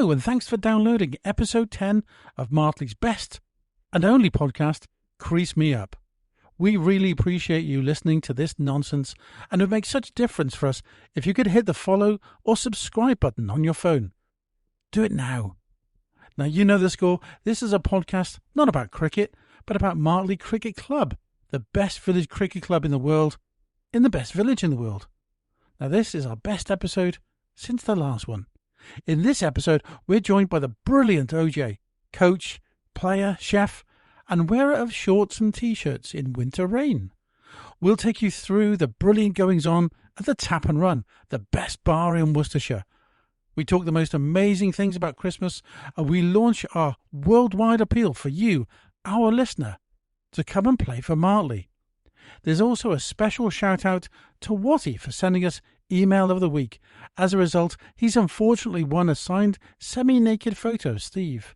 Hello, and thanks for downloading episode 10 of Martley's best and only podcast, Crease Me Up. We really appreciate you listening to this nonsense, and it would make such a difference for us if you could hit the follow or subscribe button on your phone. Do it now. Now, you know the score. This is a podcast not about cricket, but about Martley Cricket Club, the best village cricket club in the world, in the best village in the world. Now, this is our best episode since the last one. In this episode, we're joined by the brilliant OJ, coach, player, chef, and wearer of shorts and t-shirts in winter rain. We'll take you through the brilliant goings-on at the Tap and Run, the best bar in Worcestershire. We talk the most amazing things about Christmas, and we launch our worldwide appeal for you, our listener, to come and play for Martley. There's also a special shout-out to Watty for sending us Email of the Week. As a result, he's unfortunately won a signed semi-naked photo of Steve.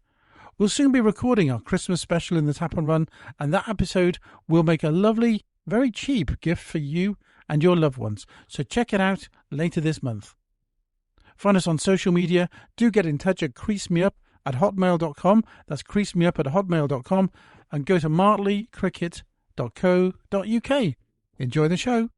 We'll soon be recording our Christmas special in the Tap and Run, and that episode will make a lovely, very cheap gift for you and your loved ones. So check it out later this month. Find us on social media. Do get in touch at creasemeup@hotmail.com. That's creasemeup@hotmail.com. And go to martleycricket.co.uk. Enjoy the show.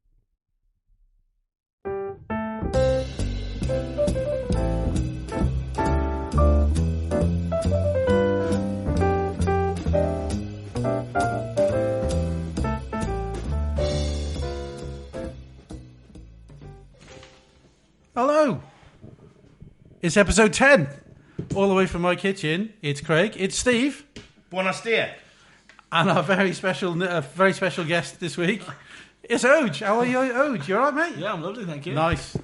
Hello. It's episode 10. All the way from my kitchen. It's Craig. It's Steve. Buenos dias. And our very special guest this week is Oj. How are you, Oj? You all right, mate? Yeah, I'm lovely, thank you. Nice.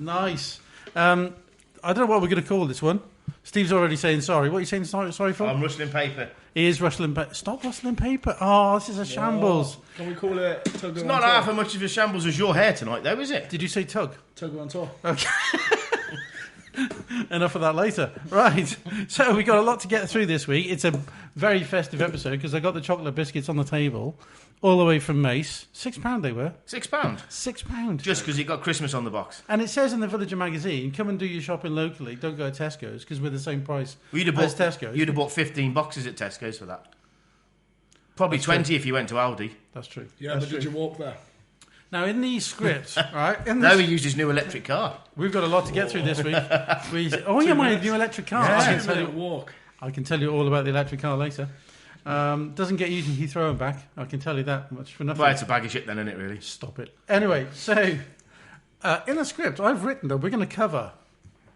I don't know what we're going to call this one. Steve's already saying sorry. What are you saying sorry for? I'm rustling paper. He is rustling paper. Stop rustling paper. Oh, this is a shambles. Can we call it Tug It's not half as much of a shambles as your hair tonight, though, is it? Did you say tug? Tug on tour. Okay. Enough of that later. Right. So we got a lot to get through this week. It's a very festive episode because I got the chocolate biscuits on the table all the way from Mace. £6 they were. £6? £6. Just because you got Christmas on the box. And it says in the Villager magazine, come and do your shopping locally. Don't go to Tesco's because we're the same price Well, as Tesco's. You'd have bought 15 boxes at Tesco's for that. Probably That's 20 true. if you went to Aldi. That's true. Yeah, That's but true. did you walk there? Now, in these scripts, right? No, he used his new electric car. We've got a lot to get through this week. My new electric car. Yeah, I can tell you all about the electric car later. Doesn't get used in Heathrow and back. I can tell you that much for nothing. Well, it's a bag of shit then, isn't it, really? Stop it. Anyway, so in the script, I've written that we're going to cover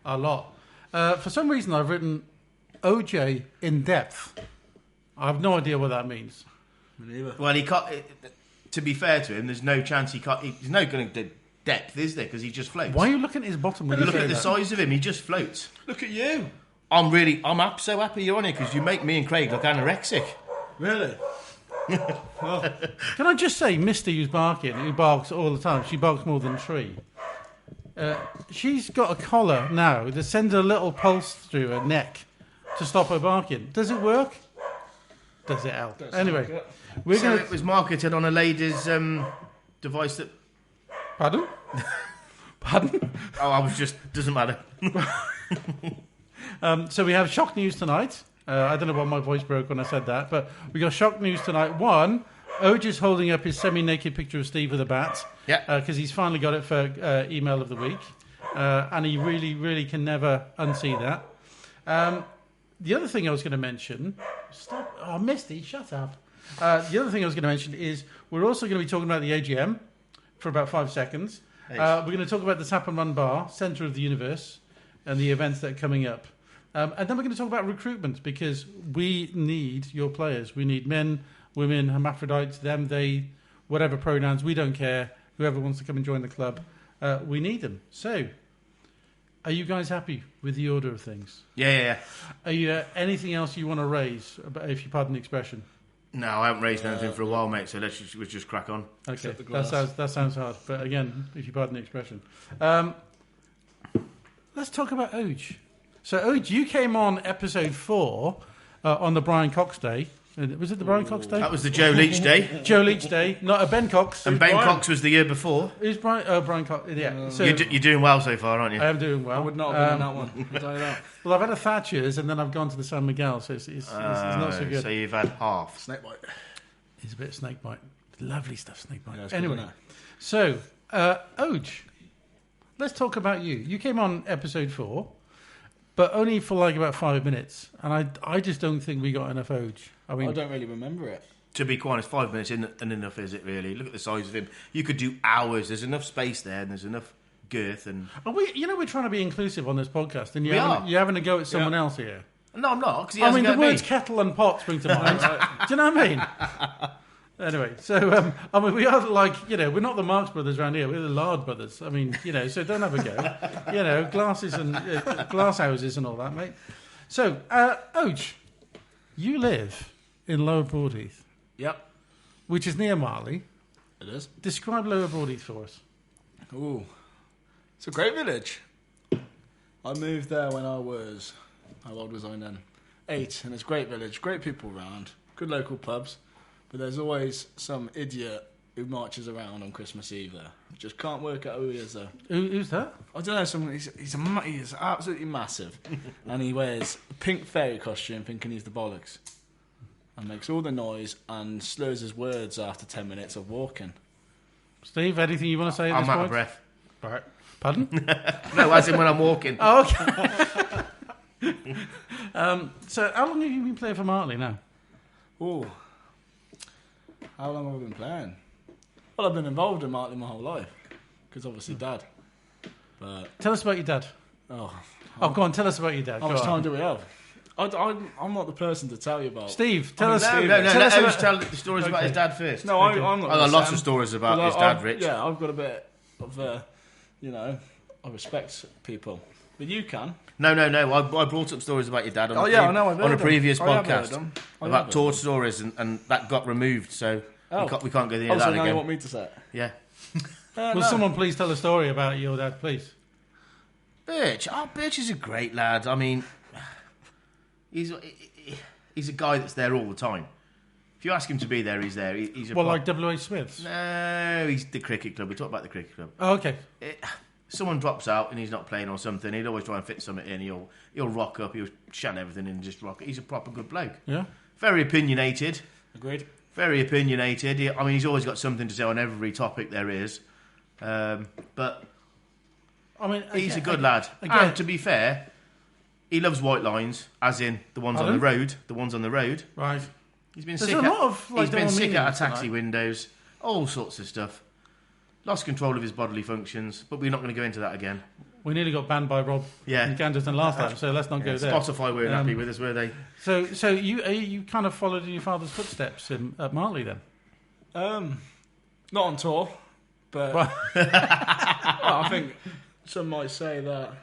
a lot. For some reason, I've written OJ in depth. I have no idea what that means. Me neither. Well, he can't... To be fair to him, there's no chance he can't... There's no going to depth, is there? Because he just floats. Why are you looking at his bottom when you Look say at the that? size of him. He just floats. Look at you. I'm so happy you're on here because you make me and Craig look anorexic. Really? Can I just say, Misty, who barks all the time, she barks more than a tree. She's got a collar now that sends a little pulse through her neck to stop her barking. Does it work? Does it help? Anyway, It was marketed on a lady's device that... Pardon? Pardon? Oh, I was just... Doesn't matter. So we have shock news tonight. I don't know why my voice broke when I said that, but we got shock news tonight. One, Oj is holding up his semi-naked picture of Steve with a bat. Yeah. Because he's finally got it for email of the week. And he really, really can never unsee that. The other thing I was going to mention... Stop. Oh, Misty, shut up. The other thing I was going to mention is we're also going to be talking about the AGM for about 5 seconds. We're going to talk about the Tap and Run Bar, centre of the universe, and the events that are coming up. And then we're going to talk about recruitment because we need your players. We need men, women, hermaphrodites, them, they, whatever pronouns. We don't care. Whoever wants to come and join the club, we need them. So, are you guys happy with the order of things? Yeah. Are you anything else you want to raise, if you pardon the expression? No, I haven't raised anything for a while, mate, so we'll just crack on. Okay, that sounds hard. But again, if you pardon the expression. Let's talk about Oj. So, Oj, you came on episode 4 on the Brian Cox Day. Was it the Brian Cox day? That was the Joe Leach day. Joe Leach day, not a Ben Cox. And Ben Cox was the year before. Who's Brian? Oh, Brian Cox. Yeah. So You're doing well so far, aren't you? I am doing well. I would not have been on that one. I'll tell you that. Well, I've had a Thatcher's and then I've gone to the San Miguel, so it's not so good. So you've had half. Snake bite. It's a bit of snake bite. Lovely stuff, snake bite. Yeah, it's good, anyway, isn't it? so, Oj, let's talk about you. You came on episode 4, but only for like about 5 minutes, and I just don't think we got enough Oj. I mean, I don't really remember it. To be quite honest, 5 minutes isn't enough, is it, really? Look at the size of him. You could do hours. There's enough space there, and there's enough girth. And we're trying to be inclusive on this podcast, and We are. you're having to go at someone else here. No, I'm not, because he I hasn't mean, the got words me. kettle and pot spring to mind. Do you know what I mean? Anyway, so, we are like, we're not the Marx Brothers around here. We're the Lard Brothers. I mean, so don't have a go. Glasses and glass houses and all that, mate. So, Oj, you live in Lower Broadheath, Yep, which is near Martley. it is. Describe Lower Broadheath for us. Ooh, it's a great village. I moved there when I was, how old was I then? 8, and it's a great village, great people around, good local pubs, but there's always some idiot who marches around on Christmas Eve there. Just can't work out who he is though. Who's that? I don't know, he's absolutely massive, and he wears a pink fairy costume thinking he's the bollocks, and makes all the noise and slurs his words after 10 minutes of walking. Steve, anything you want to say at I'm this out point? of breath. Right. Pardon? No, as in when I'm walking. Oh, okay. So, how long have you been playing for Martley now? Ooh. How long have I been playing? Well, I've been involved in Martley my whole life. Because obviously Dad. But, Tell us about your dad. oh, Go on, tell us about your dad. how Go much on. time do we have? I'm not the person to tell you about. Steve, tell us. No, Steve, let us Oj about- tell the stories about his dad first. No, I'm not. I got lots Sam. of stories about Well, his dad, Rich. Yeah, I've got a bit of, I respect people. But you can. No. I brought up stories about your dad on, I know, I've heard on a them. previous I have heard podcast them. I have about heard torch stories, and that got removed, so we can't go near Oh, so that now you again. want me to say it? Yeah. Will No. someone please tell a story about your dad, please? Birch is a great lad. I mean, he's a guy that's there all the time. If you ask him to be there, he's there. He's a Like W.H. Smith's? No, he's the cricket club. We talk about the cricket club. Oh, okay. Someone drops out and he's not playing or something, he'd always try and fit something in. He'll rock up, he'll shut everything in and just rock it. He's a proper good bloke. Yeah. Very opinionated. Agreed. Very opinionated. He's always got something to say on every topic there is. But I mean, he's a good lad. again- And to be fair, he loves white lines, as in the ones on Pardon? the road. The ones on the road. Right. He's been There's sick. a lot of, like, he's been double sick out of meanings taxi tonight. windows, all sorts of stuff. Lost control of his bodily functions, but we're not going to go into that again. We nearly got banned by Rob Yeah. Ganderton last time, so let's not go there. Spotify weren't happy with us, were they? So you kind of followed in your father's footsteps at Martley then? Not on tour, but Right. well, I think some might say that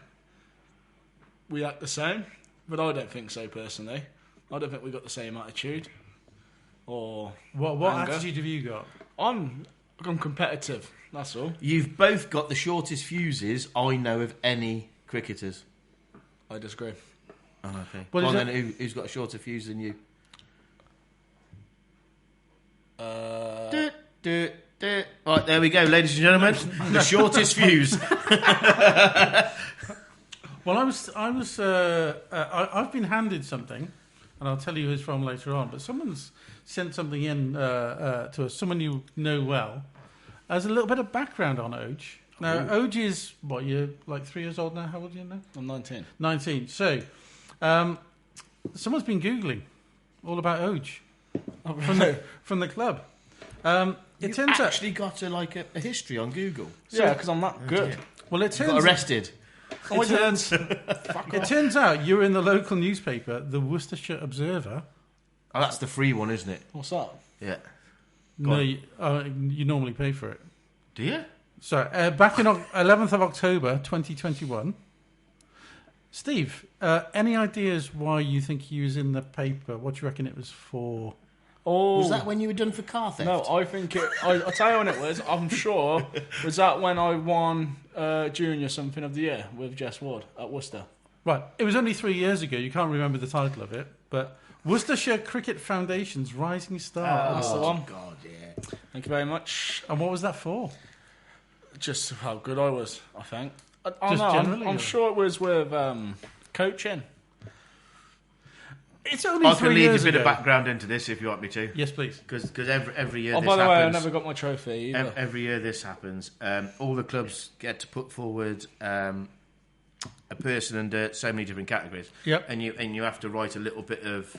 we act the same, but I don't think so personally. I don't think we got the same attitude or What anger. attitude have you got? I'm competitive. That's all. You've both got the shortest fuses I know of any cricketers. I disagree. Oh, okay. Well, Well, is then who's got a shorter fuse than you? Right, there we go, ladies and gentlemen. The shortest fuse. Well, I've been handed something, and I'll tell you who it's from later on. But someone's sent something in to us, someone you know well, as a little bit of background on Oj. Now, Oj is what, you're like 3 years old now. How old are you now? I'm 19. 19. So, someone's been googling all about Oj from the club. It turns out. Actually got a history on Google. Yeah, because I'm that good. Well, it Got turns. arrested. It turns out you're in the local newspaper, the Worcestershire Observer. Oh, that's the free one, isn't it? What's that? Yeah. No, you normally pay for it. Do you? So, back in 11th of October 2021, Steve, any ideas why you think he was in the paper? What do you reckon it was for? Oh, Was that when you were done for car theft? no, I think I'll tell you when it was. I'm sure. Was that when I won Junior Something of the Year with Jess Ward at Worcester? Right. It was only 3 years ago. You can't remember the title of it, but Worcestershire Cricket Foundation's Rising Star. That's the one. God, yeah. Thank you very much. And what was that for? Just how good I was, I think. Generally, I'm or? sure it was with coaching. It's only I 3 can lead years a bit ago. of background into this if you want me to. Yes, please. Because every year Oh, this by the way, I happens. never got my trophy either. Every year this happens. All the clubs get to put forward a person under so many different categories. Yep. And you have to write a little bit of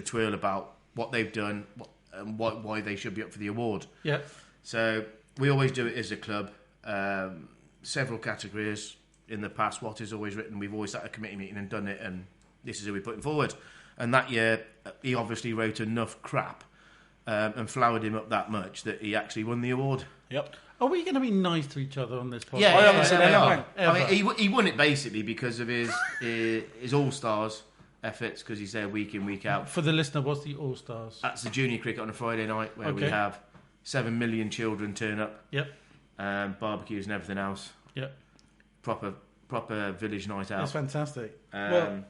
twirl about what they've done and why they should be up for the award. Yeah. So we always do it as a club. Several categories in the past. What is always written. We've always had a committee meeting and done it, and this is who we're putting forward. And that year, he obviously wrote enough crap and flowered him up that much that he actually won the award. Yep. Are we going to be nice to each other on this podcast? I haven't said we anything. are. I mean, he won it basically because of his All-Stars efforts, because he's there week in, week out. For the listener, what's the All-Stars? That's the junior cricket on a Friday night where we Okay. have 7 million children turn up, Yep. barbecues and everything else. Yep. Proper village night out. That's fantastic. Um,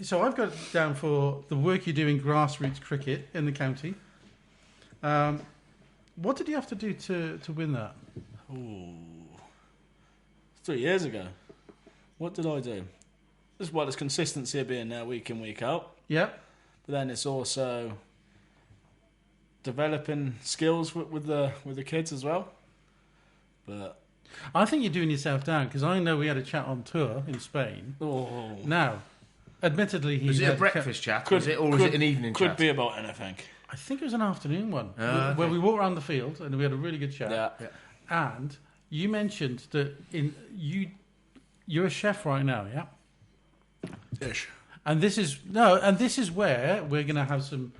So I've got it down for the work you do in grassroots cricket in the county. What did you have to do to win that? Ooh. 3 years ago. What did I do? It's consistency of being there week in, week out. Yep. But then it's also developing skills with the kids as well. But I think you're doing yourself down because I know we had a chat on tour in Spain. Now, admittedly, he was it a had breakfast chat? Was it an evening could chat? be about anything. I think it was an afternoon one Okay. where we walked around the field and we had a really good chat. Yeah. And you mentioned that you're a chef right now, yeah? Ish. And this is where we're going to have some,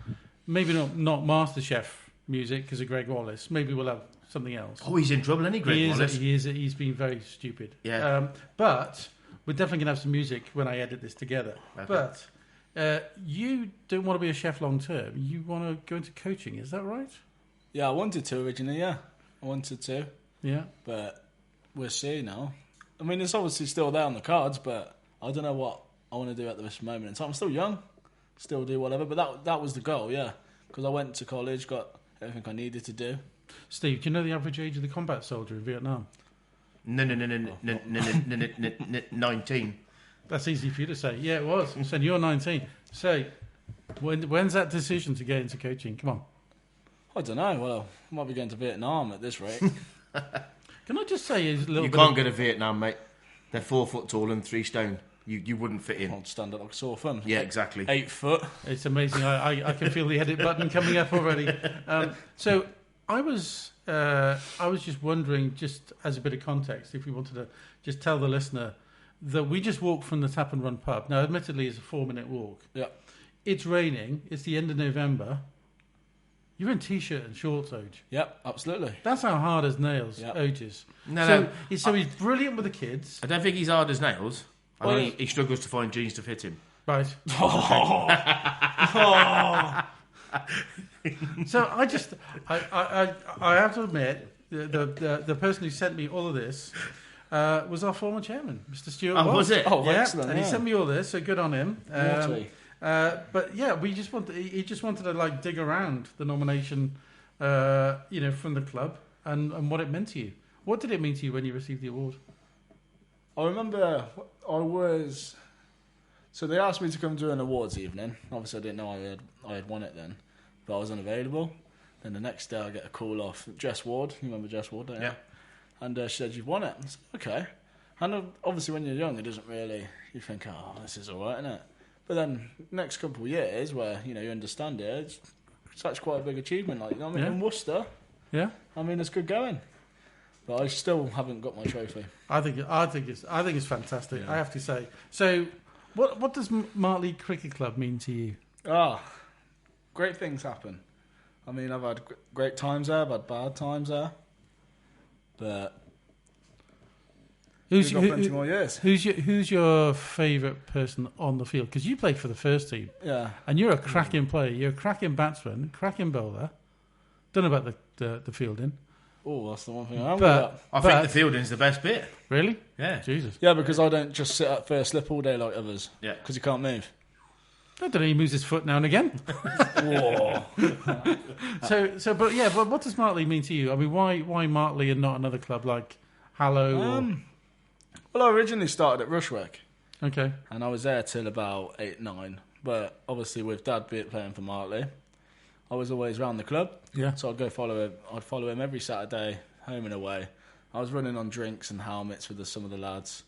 maybe not MasterChef music because of Greg Wallace. Maybe we'll have something else. Oh, he's in trouble, isn't he, Greg Wallace? He's been very stupid. Yeah. But we're definitely going to have some music when I edit this together. Okay. But you don't want to be a chef long term. You want to go into coaching. Is that right? Yeah, I wanted to originally, yeah. I wanted to. Yeah. But we'll see now. I mean, it's obviously still there on the cards, but I don't know what I want to do at this moment in time. I'm still young, still do whatever, but that was the goal, yeah. Because I went to college, got everything I needed to do. Steve, do you know the average age of the combat soldier in Vietnam? No, 19. That's easy for you to say. Yeah, it was. So you're 19. So when's that decision to get into coaching? Come on. I don't know. Well, I might be going to Vietnam at this rate. Can I just say a little You bit? can't go to Vietnam, mate. They're 4 foot tall and 3 stone. You wouldn't fit in. I'd stand up like a sore thumb. Yeah, exactly. 8 foot. It's amazing. I can feel the edit button coming up already. So I was just wondering, just as a bit of context, if we wanted to just tell the listener that we just walked from the Tap and Run pub. Now, admittedly, it's a 4-minute walk. Yeah. It's raining. It's the end of November. You're in t-shirt and shorts, Oj. Yep, absolutely. That's how hard as nails Yep. Oj is. No. So he's brilliant with the kids. I don't think he's hard as nails. I Well, think he struggles to find jeans to fit him. Right. So I have to admit, the person who sent me all of this was our former chairman, Mr. Stuart. Oh, was it? Oh, Yeah, excellent. and he sent me all this, so good on him. Naughty. But yeah, he just wanted to like dig around the nomination, from the club and what it meant to you. What did it mean to you when you received the award? I remember so they asked me to come to an awards evening. Obviously, I didn't know I had won it then, but I was unavailable. Then the next day, I get a call off Jess Ward. You remember Jess Ward, don't you? Yeah. And she said, "You've won it." I said, "Okay." And obviously, when you're young, it doesn't really. You think, "Oh, this is all right, isn't it?" But then next couple of years, where you understand it, it's actually quite a big achievement. Like Yeah. in Worcester, Yeah, I mean, it's good going. But I still haven't got my trophy. I think it's fantastic. Yeah. I have to say. So, what does Martley Cricket Club mean to you? Great things happen. I mean, I've had great times there, I've had bad times there, but we've got plenty more years. Who's your favourite person on the field? Because you played for the first team, Yeah, and you're a cracking player. You're a cracking batsman, cracking bowler. Don't know about the fielding. Oh, that's the one thing I am But- I think the fielding's the best bit. Really? Yeah. Jesus. Yeah, because I don't just sit at first slip all day like others. Yeah. Because you can't move. I don't know. He moves his foot now and again. Whoa. But what does Martley mean to you? I mean, why Martley and not another club like Hallow? Well, I originally started at Rushwick, Okay. and I was there till about 8, 9. But obviously, with Dad playing for Martley, I was always round the club. Yeah. So I'd go follow him. I'd follow him every Saturday, home and away. I was running on drinks and helmets with some of the lads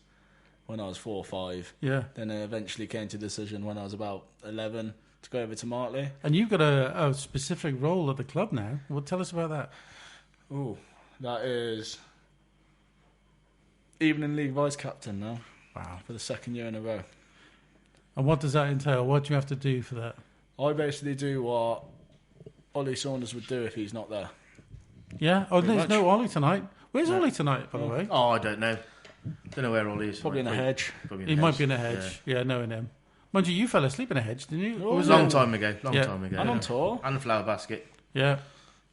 when I was 4 or 5. Yeah. Then I eventually came to the decision when I was about 11 to go over to Martley. And you've got a specific role at the club now. Well, tell us about that. Ooh, that is Evening League vice captain now. Wow. For the 2nd year in a row. And what does that entail? What do you have to do for that? I basically do what Ollie Saunders would do if he's not there. Yeah. Oh, Pretty there's much. no Ollie tonight. Where's Ollie tonight, by the way? Oh, I don't know. Don't know where Ollie is. Probably in a hedge. Probably He might be in a hedge. Yeah, knowing him. Mind you, fell asleep in a hedge, didn't you? Oh, Or was Long it- time ago. Long Yeah. time ago. And on tour. And a flower basket. Yeah.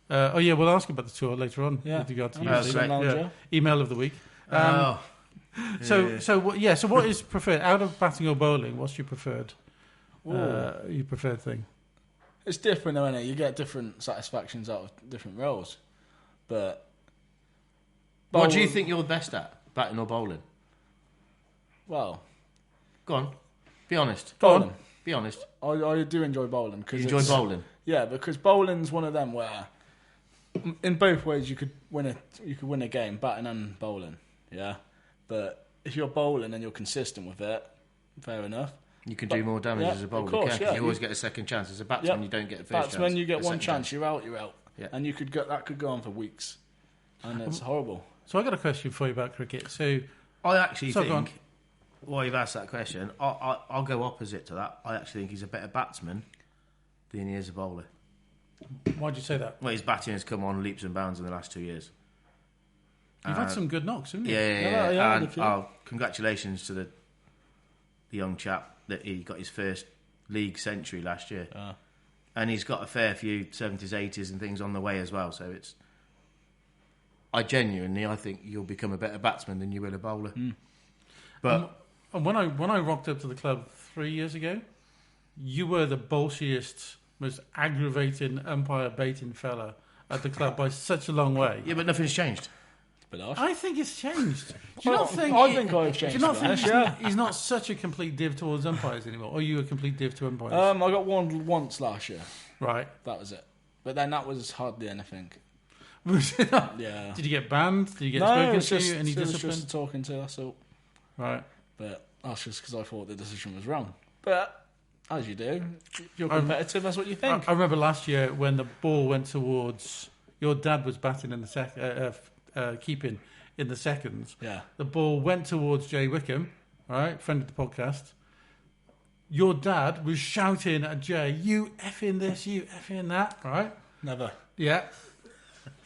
We'll ask about the tour later on. Yeah. With regard to And you. That's Season great. Lounger. Email of the week. Oh. So what is preferred out of batting or bowling? What's your preferred thing? It's different though, innit? You get different satisfactions out of different roles. But What do you bowling- think you're best at? Batting or bowling? Well, Go on. Be honest. bowling. Be honest. I do enjoy bowling You because enjoy bowling? Yeah, because bowling's one of them where, in both ways, you could win a game, batting and bowling. Yeah, but if you're bowling and you're consistent with it, fair enough. You can do more damage yeah, as a bowler. of course, can't you? yeah. You always get a second chance. As a batsman, Yeah. you don't get a first chance. Batsman, you get A one second chance, you're out. Yeah. And that could go on for weeks, and it's horrible. So I got a question for you about cricket. So I actually So go on. think, while you've asked that question, I'll go opposite to that. I actually think he's a better batsman than he is a bowler. why'd you say that? Well, his batting has come on leaps and bounds in the last 2 years. You've had some good knocks, haven't you? Yeah, And if you- congratulations to the young chap that he got his first league century last year. And he's got a fair few 70s, 80s and things on the way as well. So I think you'll become a better batsman than you will a bowler. But And when I rocked up to the club 3 years ago, you were the bolshiest, most aggravating umpire baiting fella at the club by such a long way. yeah, but nothing's changed. But harsh. I think it's changed. Do you Well, not think? I think I've Do you changed. not for the think best, he's not such a complete div towards umpires anymore? Or are you a complete div to umpires? I got one once last year. Right. That was it. But then that was hardly anything. Was it not? Yeah. Did you get banned? Did you get No, spoken it was to? just, Any it was discipline? just talking to us all. Right. But that's just because I thought the decision was wrong. But as you do, if you're I'm- competitive, that's what you think. I remember last year when the ball went towards your dad was batting in the keeping in the seconds. Yeah. The ball went towards Jay Wickham, right, friend of the podcast. Your dad was shouting at Jay, "You effing this, you effing that," right? Never. Yeah.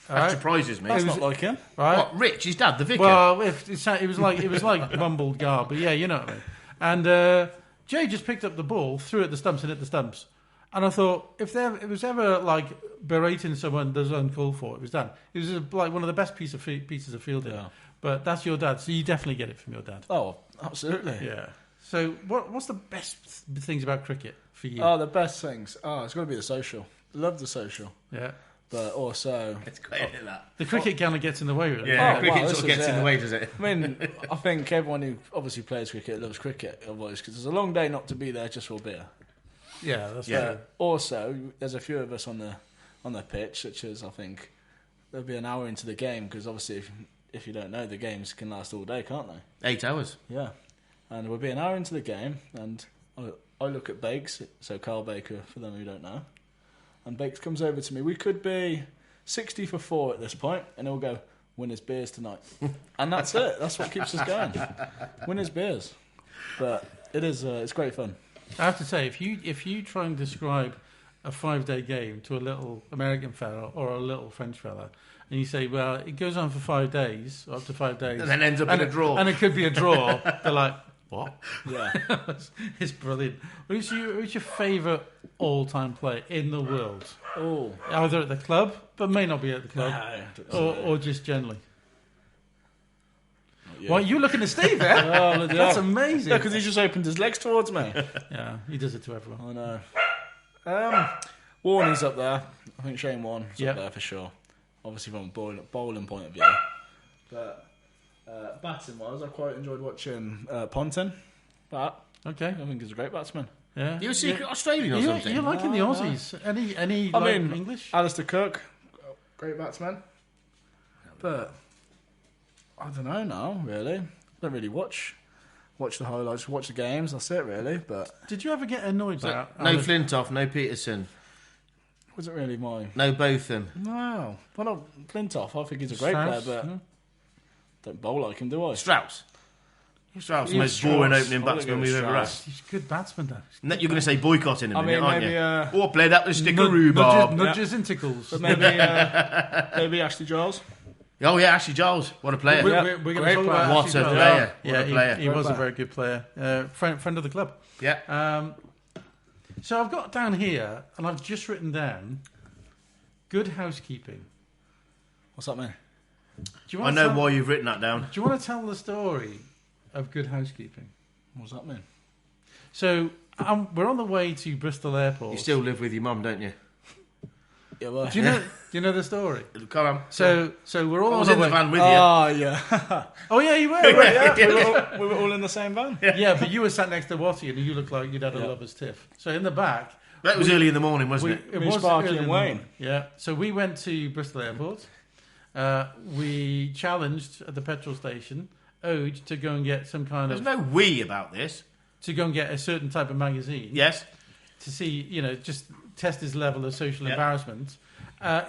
All That right. surprises me. That's was- not like him. Right. What, Rich, his dad, the vicar? Well, it was like mumbled garb, but yeah, you know what I mean. And Jay just picked up the ball, threw it at the stumps, and hit the stumps. And I thought, if it was ever like berating someone that's uncalled for, it was done. It was like one of the best pieces of fielding. Yeah. But that's your dad, so you definitely get it from your dad. Oh, absolutely. Yeah. So what's the best things about cricket for you? Oh, the best things. Oh, it's got to be the social. Love the social. Yeah. But also, It's great at that. The cricket kind of gets in the way, really. Yeah, Oh, cricket wow, sort of this is gets in it. the way, does it? I mean, I think everyone who obviously plays cricket loves cricket, otherwise, because it's a long day not to be there just for a beer. Yeah, that's Yeah. right. Also, there's a few of us on the pitch, such as I think there'll be an hour into the game, because obviously, if you don't know, the games can last all day, can't they? 8 hours. Yeah. And we'll be an hour into the game, and I look at Bakes, so Carl Baker, for them who don't know, and Bakes comes over to me. We could be 60 for 4 at this point, and he'll go, "Winners beers tonight," and that's it. That's what keeps us going. Winners beers, but it is it's great fun. I have to say, if you try and describe a 5-day game to a little American fella or a little French fella, and you say, well, it goes on for 5 days, or up to 5 days, And then ends up in a draw. and it could be a draw, they're like, What? Yeah. It's brilliant. Who's your favourite all-time player in the world? Oh. Either at the club, but may not be at the club, or just generally. Well, you're looking at Steve there. Oh, That's amazing. Yeah, because he just opened his legs towards me. Yeah, he does it to everyone. I know. Warney's up there. I think Shane Warne's Yep. up there for sure. Obviously from a bowling point of view. But batting-wise, I quite enjoyed watching Ponting. But Okay. I think he's a great batsman. Yeah. You a secret Australian or something? You're liking the No, Aussies. Any I like mean, English? Alistair Cook, great batsman. But I don't know now, really. Don't really watch the highlights, watch the games. That's it, really. But Did you ever get annoyed by No Alan- Flintoff, no Peterson, wasn't really my. no Botham. No, well, not Flintoff. I think he's a great Strauss? player, but don't bowl like him, do I? Strauss. Strauss, the Ian most boring Strauss. opening I wouldn't batsman go we've with ever had. Strauss. He's a good batsman, though. You're going to say boycott in a I minute, mean, aren't maybe, you? Or played up the stick of rhubarb. Nudges and tickles. But maybe Ashley Giles. Oh, yeah, Ashley Giles. What a player. We're going to Great talk player. about What Ashley a Giles. player. Yeah, What a player. he was a player. very good player. Friend of the club. Yeah. So I've got down here, and I've just written down good housekeeping. What's that mean? Do you I want know to why you've written that down. Do you want to tell the story of good housekeeping? What's that mean? So we're on the way to Bristol Airport. You still live with your mum, don't you? Yeah, well, Do you know the story? Come on. So we're all I on was the in the way. van with you. oh yeah, Oh yeah, you were. Right? yeah. We were all in the same van. Yeah, but you were sat next to Watty, and you looked like you'd had a Yeah. lover's tiff. So in the back, That was early in the morning, wasn't it? it Me, was Sparky early and in the Wayne. morning. Yeah. So we went to Bristol Airport. We challenged at the petrol station Ode to go and get some kind There's of no we about this. to go and get a certain type of magazine. Yes. To see, just test his level of social Yeah. embarrassment.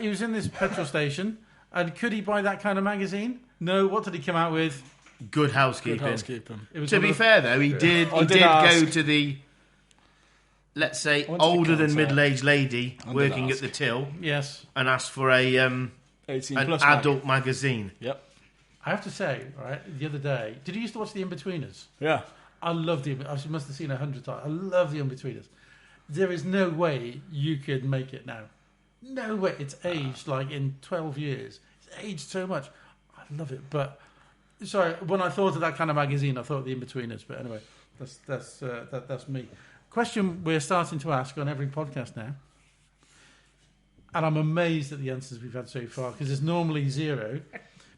He was in this petrol station, and could he buy that kind of magazine? No. What did he come out with? Good Good housekeeping. housekeeping. It was To one be of- fair, though, he did I did go ask. to the, let's say, I went to the older than counter. middle-aged lady I did working at ask. the till Yes. and asked for a 18 an plus adult magazine. Yep. I have to say, right, the other day, did you used to watch The In-Betweeners? Yeah. I love I must have seen it 100 times. I love The In-Betweeners. There is no way you could make it now. No way. It's aged like in 12 years. It's aged so much. I love it. But, sorry, when I thought of that kind of magazine, I thought The In-Betweeners. But anyway, that's me. Question we're starting to ask on every podcast now. And I'm amazed at the answers we've had so far, because it's normally zero.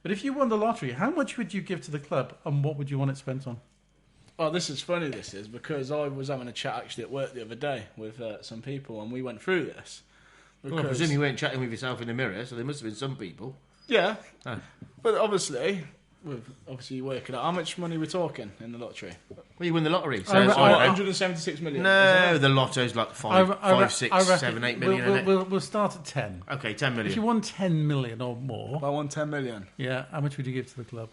But if you won the lottery, how much would you give to the club, and what would you want it spent on? Well, this is funny, because I was having a chat actually at work the other day with some people, and we went through this. Well, I presume you weren't chatting with yourself in the mirror, so there must have been some people. Yeah. Oh. But obviously you work it out. How much money we're talking in the lottery? Well, you win the lottery. So I- it's I- all right. 176 million. No, the lotto's like five, 6, I reckon 7, 8 million, isn't it? we'll start at 10. Okay, 10 If you million. won 10 million or more, I won 10 million. yeah, how much would you give to the club?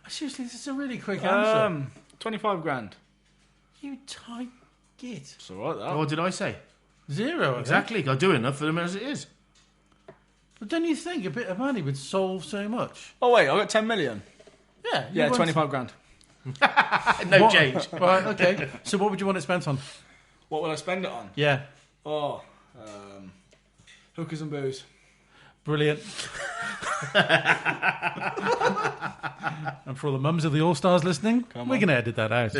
Seriously, this is a really quick answer. 25 grand. You tight git. It's all right, that. What did I say? Zero, I think. Exactly. I do enough for them as it is. But don't you think a bit of money would solve so much? Oh, wait, I got 10 million. Yeah. you Yeah, want- 25 grand. No What- change. Right, okay. So what would you want it spent on? What will I spend it on? Yeah. Oh, hookers and booze. Brilliant. And for all the mums of the All-Stars listening, we're on. going to edit that out.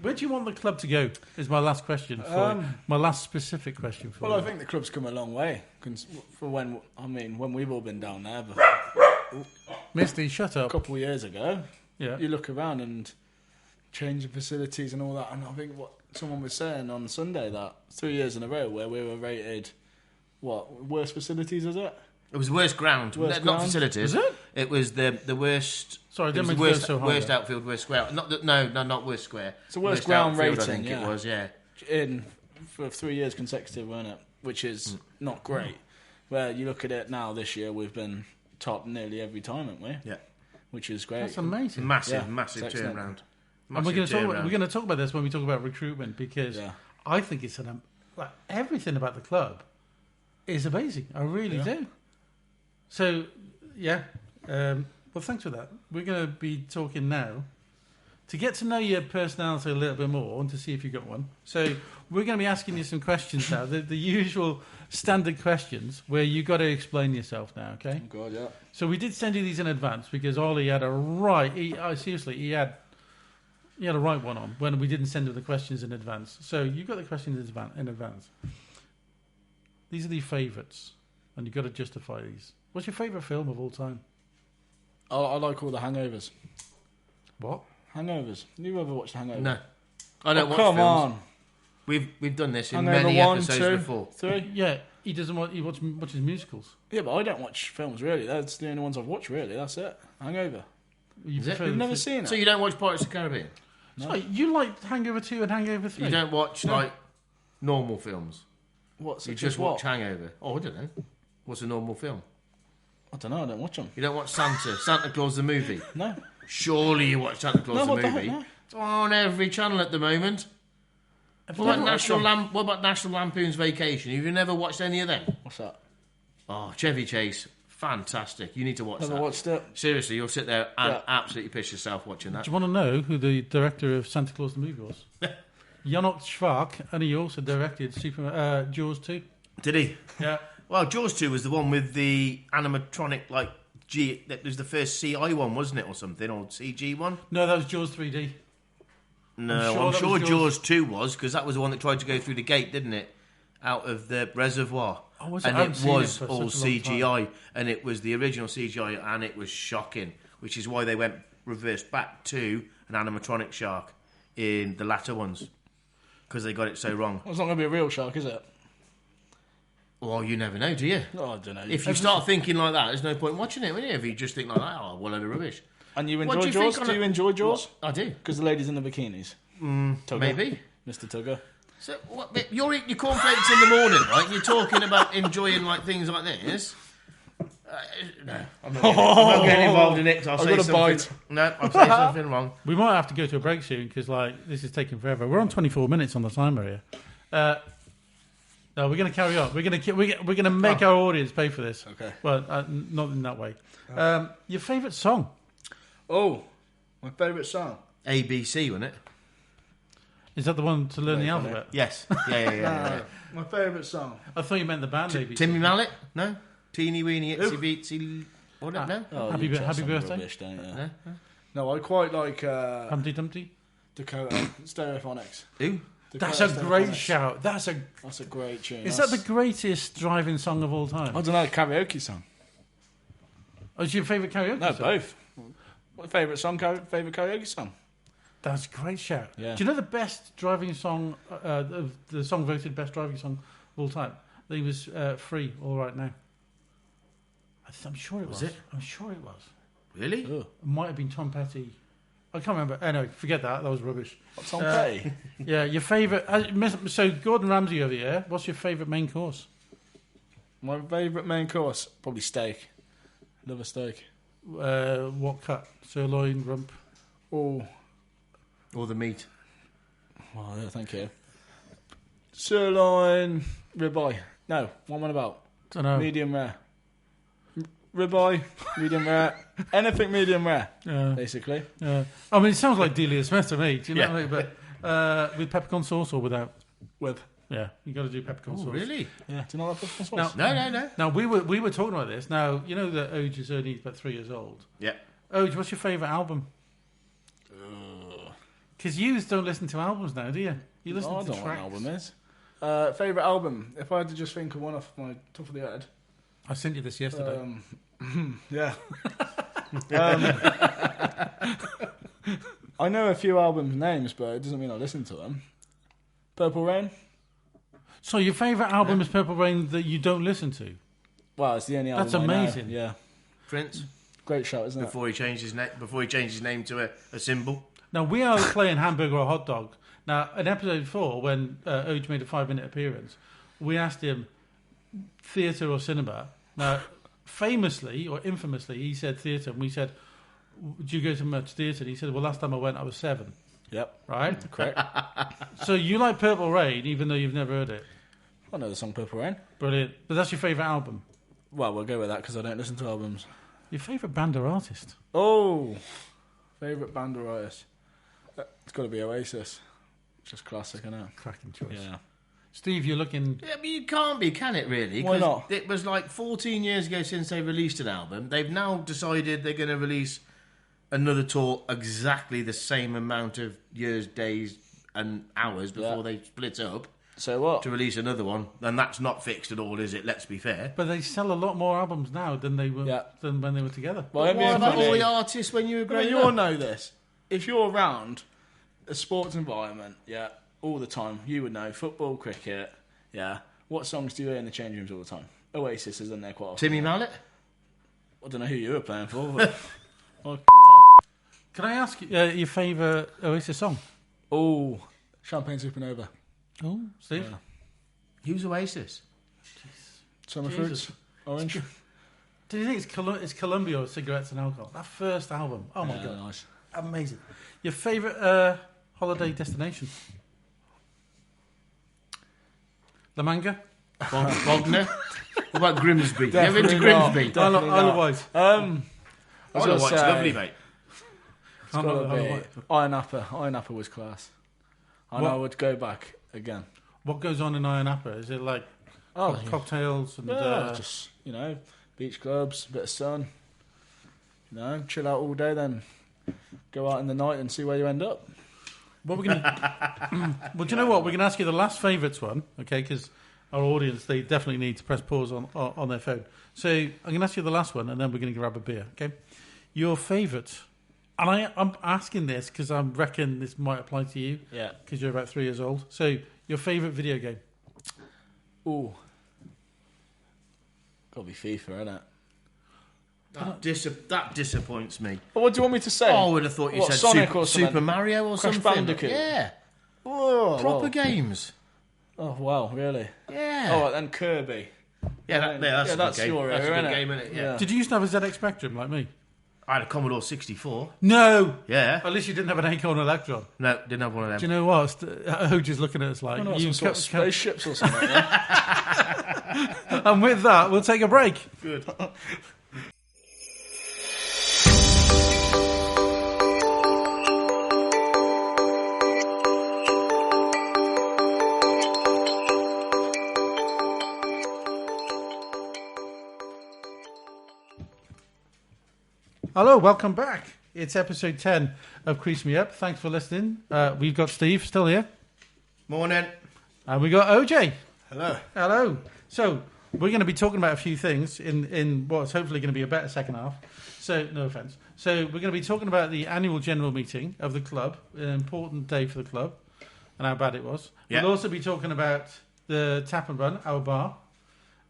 Where do you want the club to go? Is my last question for you. My last specific question for Well, you. I think the club's come a long way for when we've all been down there. But Misty, shut a up. couple of years ago, Yeah. you look around and change the facilities and all that. And I think what someone was saying on Sunday that 3 years in a row where we were rated, worst facilities, is it? It was the worst ground. Worst not ground? facilities. Was it? It was the worst. Sorry, I It didn't was mean the to go worst, so high worst there. outfield, worst square. Not worst square. It's the worst ground outfield, rating, I think yeah. it was, yeah. For 3 years consecutive, weren't it? Which is not great. Where you look at it now, this year we've been top nearly every time, haven't we? Yeah. Which is great. That's amazing. Massive, Yeah, massive it's excellent. turnaround. And we're going to talk about this when we talk about recruitment, because Yeah. I think it's everything about the club is amazing. I really do. So, yeah, Well, thanks for that. We're going to be talking now to get to know your personality a little bit more and to see if you've got one. So we're going to be asking you some questions now, the usual standard questions where you've got to explain yourself now, okay? Oh, God, yeah. So we did send you these in advance because Ollie had a right... he had a right one on when we didn't send him the questions in advance. So you got the questions in advance. These are the favourites, and you've got to justify these. What's your favourite film of all time? I like all the Hangovers. What? Hangovers. You ever watched Hangover? No. I don't watch Come films. on. We've done this in Hangover many 1, episodes 2, before. 3. Yeah, he doesn't want... He watches musicals. Yeah, but I don't watch films, really. That's the only ones I've watched, really. That's it. Hangover. You Is it? prefer You've the never fi- seen it? So you don't watch Pirates of the Caribbean? No. Sorry, you like Hangover 2 and Hangover 3? You don't watch, like, normal films? What's You it? just watch what? Hangover? Oh, I don't know. What's a normal film? I don't know. I don't watch them. You don't watch Santa Claus the movie? No. Surely you watch Santa Claus No, the I don't, movie? no. It's on every channel at the moment. Have What you about, never watched what about National Lampoon's Vacation? Have you never watched any of them? What's that? Oh, Chevy Chase. Fantastic. You need to watch Never that. watched it. Seriously, you'll sit there and Yeah. absolutely piss yourself watching that. Do you want to know who the director of Santa Claus the movie was? Janok Schwark, and he also directed Jaws 2. Did he? Yeah. Well, Jaws 2 was the one with the animatronic, like, that was the first CI one, wasn't it, or something, or CG one? No, that was Jaws 3D. No, I'm I'm sure sure that was Jaws 2 was, because that was the one that tried to go through the gate, didn't it? Out of the reservoir. Oh, was it? I And haven't it seen was it for all such a long CGI, and it was the original CGI, and it was shocking, which is why they went reversed back to an animatronic shark in the latter ones, because they got it so wrong. Well, it's not going to be a real shark, is it? Well, you never know, do you? Oh, I don't know. If you start thinking like that, there's no point watching it, will you? If you just think like that, oh, well, load of rubbish. And you What enjoy do you Jaws? think on Do a- you enjoy Jaws? What? I do. Because the ladies in the bikinis. Tugger. Maybe. Mr. Tugger. So what, you're eating your cornflakes in the morning, right? You're talking about enjoying like things like this. No, I'm not getting involved in it. 'Cause I'll I've say got a something. bite. No, I'll say something wrong. We might have to go to a break soon because, like, this is taking forever. We're on 24 minutes on the timer here. No, we're going to carry on. We're going to make our audience pay for this. Okay. Well, not in that way. Your favourite song? Oh, my favourite song. ABC, wasn't it? Is that the one to learn the Wait, alphabet? Yes. Yeah. My favourite song. I thought you meant the band. ABC. Timmy Mallet? No. Teeny weeny itsy bitsy. What? No. Oh, Happy you just happy some birthday. rubbish, don't you? No? No, I quite like Humpty Dumpty. Dakota Stereophonics. Who? That's Dakota a great Stereophonics. shout. That's a great tune. Is that the greatest driving song of all time? I don't know, karaoke song. Oh, is your favourite karaoke No, song? both. What favourite song? Favourite karaoke song? That's a great shout. Yeah. Do you know the best driving song, the song voted best driving song of all time? I think it was Free, All Right Now. I'm sure it was. Was it? I'm sure it was. Really? Oh. It might have been Tom Petty. I can't remember. Anyway, forget that. That was rubbish. What's on Petty? Yeah, your favourite... so, Gordon Ramsay over here, what's your favourite main course? My favourite main course? Probably steak. Love a steak. What cut? Sirloin, rump? Oh, Or the meat? well, yeah, thank you. Sirloin, ribeye. No, what am I about? Don't know. Medium rare. Ribeye, medium rare. Anything medium rare, basically. I mean, it sounds like Delia Smith to me. Do you know Yeah. what I mean? But with peppercorn sauce or without? With. Yeah, you got to do peppercorn Oh, sauce. really? Yeah. Do you not like peppercorn Now- sauce? No. Now we were talking about this. Now you know that Oj is only about 3 years old. Yeah. Oj, what's your favourite album? Because you don't listen to albums now, do you? You listen I to don't know what tracks. an album is. Favourite album? If I had to just think of one off my top of the head. I sent you this yesterday. Yeah. I know a few albums names, but it doesn't mean I listen to them. Purple Rain? So your favourite album is Purple Rain that you don't listen to? Well, it's the only album That's I know. amazing. Yeah. Prince? Great shout, isn't it? Before he changed his name to a symbol. Now, we are playing Hamburger or Hot Dog. Now, in episode 4, when Oj made a 5-minute appearance, we asked him theatre or cinema. Now, famously or infamously, he said theatre, and we said, do you go to much theatre? And he said, well, last time I went, I was 7. Yep. Right? Correct. So you like Purple Rain, even though you've never heard it. I know the song Purple Rain. Brilliant. But that's your favourite album. Well, we'll go with that because I don't listen to albums. Your favourite band or artist? Oh, favourite band or artist? It's got to be Oasis. Just classic, isn't it? Cracking choice. Yeah. Steve, you're looking... Yeah, but you can't be, can it, really? Why 'Cause not? It was like 14 years ago since they released an album. They've now decided they're going to release another tour exactly the same amount of years, days and hours before they split up So what? to release another one. And that's not fixed at all, is it? Let's be fair. But they sell a lot more albums now than they were than when they were together. Well, But what about all funny. the artists when you were growing You up? all know this. If you're around a sports environment, all the time, you would know football, cricket, what songs do you hear in the change rooms all the time? Oasis is in there quite often. Timmy Mallet? I don't know who you were playing for. But Can I ask you your favourite Oasis song? oh, Champagne Supernova. Oh, Steve? Yeah. Who's Oasis? Summer Jesus. Fruits. Orange. Do you think it's Columbia or Cigarettes and Alcohol? That first album. Oh my God. Nice. Amazing. Your favourite holiday destination? La Manga? Wagner? What about Grimsby? You ever been to Definitely not. Grimsby? Definitely Isle of not. Wight. I Isle of Wight's lovely, mate. It's got to Isle of be Wight. Iron Upper. Iron Upper was class. And What? I would go back again. What goes on in Iron Apple? Is it like Oh, cocktails and... just, beach clubs, bit of sun. Chill out all day, then go out in the night and see where you end up. What we're gonna? Well, do you know what? We're gonna ask you the last favourites one, okay? Because our audience, they definitely need to press pause on their phone. So I'm gonna ask you the last one, and then we're gonna grab a beer, okay? Your favourite, and I'm asking this because I reckon this might apply to you. Yeah. Because you're about 3 years old. So your favourite video game? Ooh. Gotta be FIFA, innit? That disappoints me. Well, what do you want me to say? Oh, I would have thought you What, said Sonic or something? Super Mario or Crash something. Bandicoot? Yeah. Oh, Proper games. Oh, wow, really? Yeah. Oh, and Kirby. Yeah, that's a that's good game. your That's a era, good innit? game, isn't it? Yeah. Did you used to have a ZX Spectrum like me? I had a Commodore 64. No. Yeah. At least you didn't have an Acorn Electron. No, didn't have one of them. Do you know what? Oj is looking at us like... Oh, no, you some sort of spaceships or something. And with that, we'll take a break. Good. Hello, welcome back. It's episode 10 of Crease Me Up. Thanks for listening. We've got Steve still here. Morning. And we got OJ. Hello. Hello. So, we're going to be talking about a few things in what's hopefully going to be a better second half. So, no offence. So, we're going to be talking about the annual general meeting of the club, an important day for the club, and how bad it was. Yeah. We'll also be talking about the Tap and Run, our bar,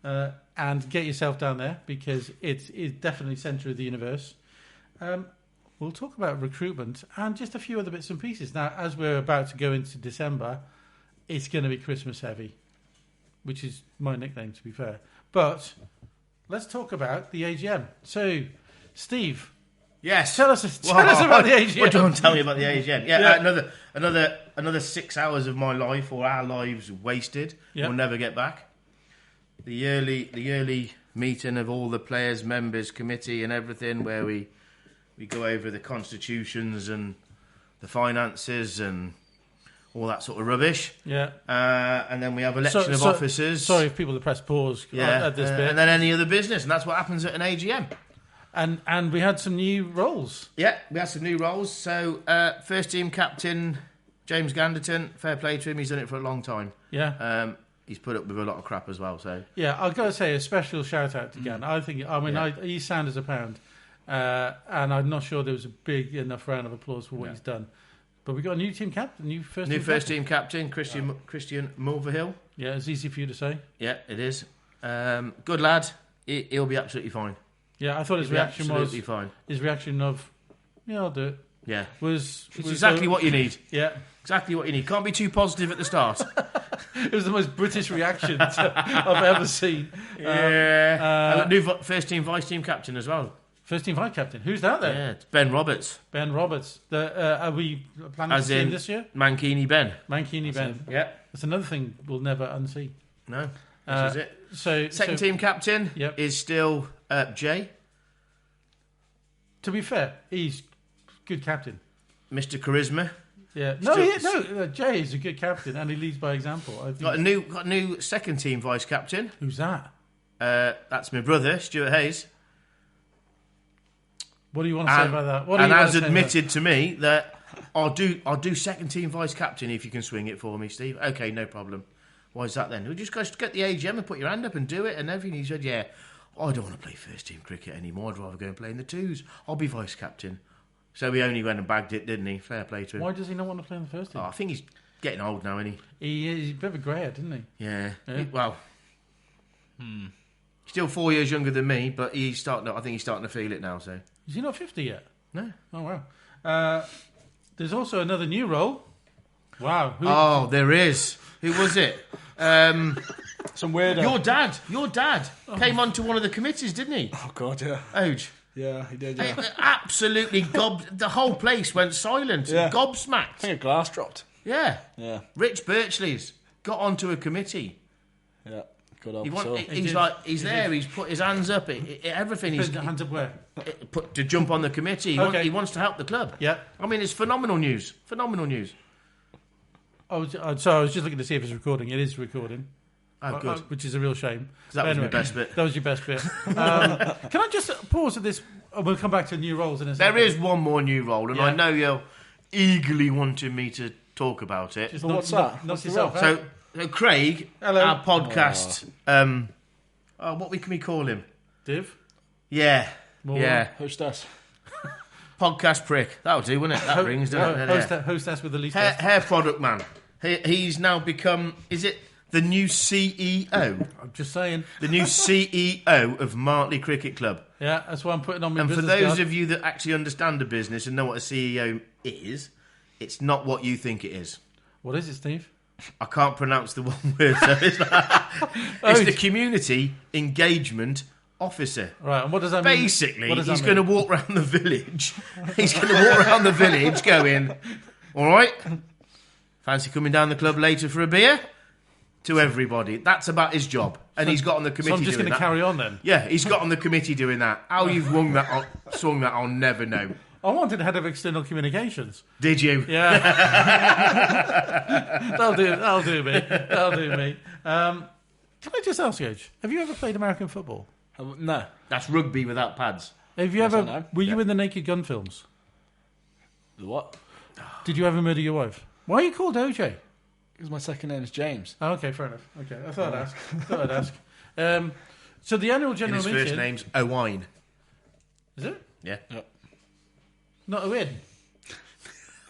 and get yourself down there because it is definitely centre of the universe. We'll talk about recruitment and just a few other bits and pieces. Now, as we're about to go into December, it's going to be Christmas heavy, which is my nickname, to be fair. But let's talk about the AGM. So, Steve, Yes. tell us about the AGM. What do you want to tell me about the AGM? Yeah. Another 6 hours of my life or our lives wasted. Yeah. We'll never get back. The yearly meeting of all the players, members, committee, and everything, where we go over the constitutions and the finances and all that sort of rubbish. Yeah. And then we have election of officers. Sorry if people have pressed pause at this bit. And then any other business, and that's what happens at an AGM. And we had some new roles. Yeah, we had some new roles. So, first team captain, James Ganderton, fair play to him. He's done it for a long time. Yeah. He's put up with a lot of crap as well. So Yeah, I've got to say a special shout out to Gan. He's sound as a pound. And I'm not sure there was a big enough round of applause for what he's done. But we got a new team captain, new first team captain, Christian Mulverhill. Yeah, it's easy for you to say. Yeah, it is. Good lad. He'll be absolutely fine. Yeah, I thought his reaction was absolutely fine. His reaction of, yeah, I'll do it. Yeah, was exactly what you need. Yeah, exactly what you need. Can't be too positive at the start. It was the most British reaction I've ever seen. Yeah, new first team vice team captain as well. First team vice captain. Who's that then? Yeah, it's Ben Roberts. Ben Roberts. Are we planning to see him this year? Mankini Ben. Mankini Ben. Yeah, that's another thing we'll never unsee. No, this is it. So second team captain yep. is still Jay. To be fair, he's good captain. Mr. Charisma. Yeah. Jay is a good captain, and he leads by example. I think. Got a new second team vice captain. Who's that? That's my brother, Stuart Hayes. What do you want to say about that? What do and you has admitted to me that I'll do second team vice captain if you can swing it for me, Steve. Okay, no problem. Why is that then? We'll just go get the AGM and put your hand up and do it and everything. He said, yeah, I don't want to play first team cricket anymore. I'd rather go and play in the twos. I'll be vice captain. So he only went and bagged it, didn't he? Fair play to him. Why does he not want to play in the first team? I think he's getting old now, isn't he? He's a bit of a greyhead, isn't he? Yeah. Still 4 years younger than me, but I think he's starting to feel it now. So is he not 50 yet? No. Oh wow. There's also another new role. Wow. There is. Who was it? Some weirdo. Your dad came onto one of the committees, didn't he? Oh God, yeah. Oj. Yeah, he did. Yeah. Absolutely the whole place went silent. Yeah. Gobsmacked. I think a glass dropped. Yeah. Yeah. Rich Birchley's got onto a committee. Yeah. Good old He's there. He's put his hands up. Everything. He's hands up where? Put to jump on the committee. He wants to help the club. Yeah. I mean, it's phenomenal news. Phenomenal news. I was just looking to see if it's recording. It is recording. Oh, good. Which is a real shame. That was my best bit. That was your best bit. Can I just pause at this? We'll come back to new roles in a second. There is one more new role, and I know you're eagerly wanting me to talk about it. Just what's that? Knock yourself out. So Craig, hello. Our podcast, what can we call him? Div? Yeah. More yeah. Hostess. Podcast prick. That'll do, wouldn't it? That rings, doesn't it? Hostess with the least hair product man. He's now become, is it the new CEO? I'm just saying. The new CEO of Martley Cricket Club. Yeah, that's why I'm putting on my business business card. And for those card. of you that actually understand the business and know what a CEO is, it's not what you think it is. What is it, Steve? I can't pronounce the one word, so it's the Community Engagement Officer. Right, and what does that mean? Basically, he's going to walk around the village. He's going to walk around the village going, all right, fancy coming down the club later for a beer? To everybody. That's about his job. And he's got on the committee so I'm just going to carry on then? Yeah, he's got on the committee doing that. How you've swung that, I'll never know. I wanted head of external communications. Did you? Yeah. That'll do me. Can I just ask you, have you ever played American football? No. That's rugby without pads. Have you ever? Were you in the Naked Gun films? The what? Did you ever murder your wife? Why are you called OJ? Because my second name is James. Oh, okay, fair enough. Okay, I thought I'd ask. So the annual general meeting. His first name's Owain. Is it? Yeah. Yep. Not Owen.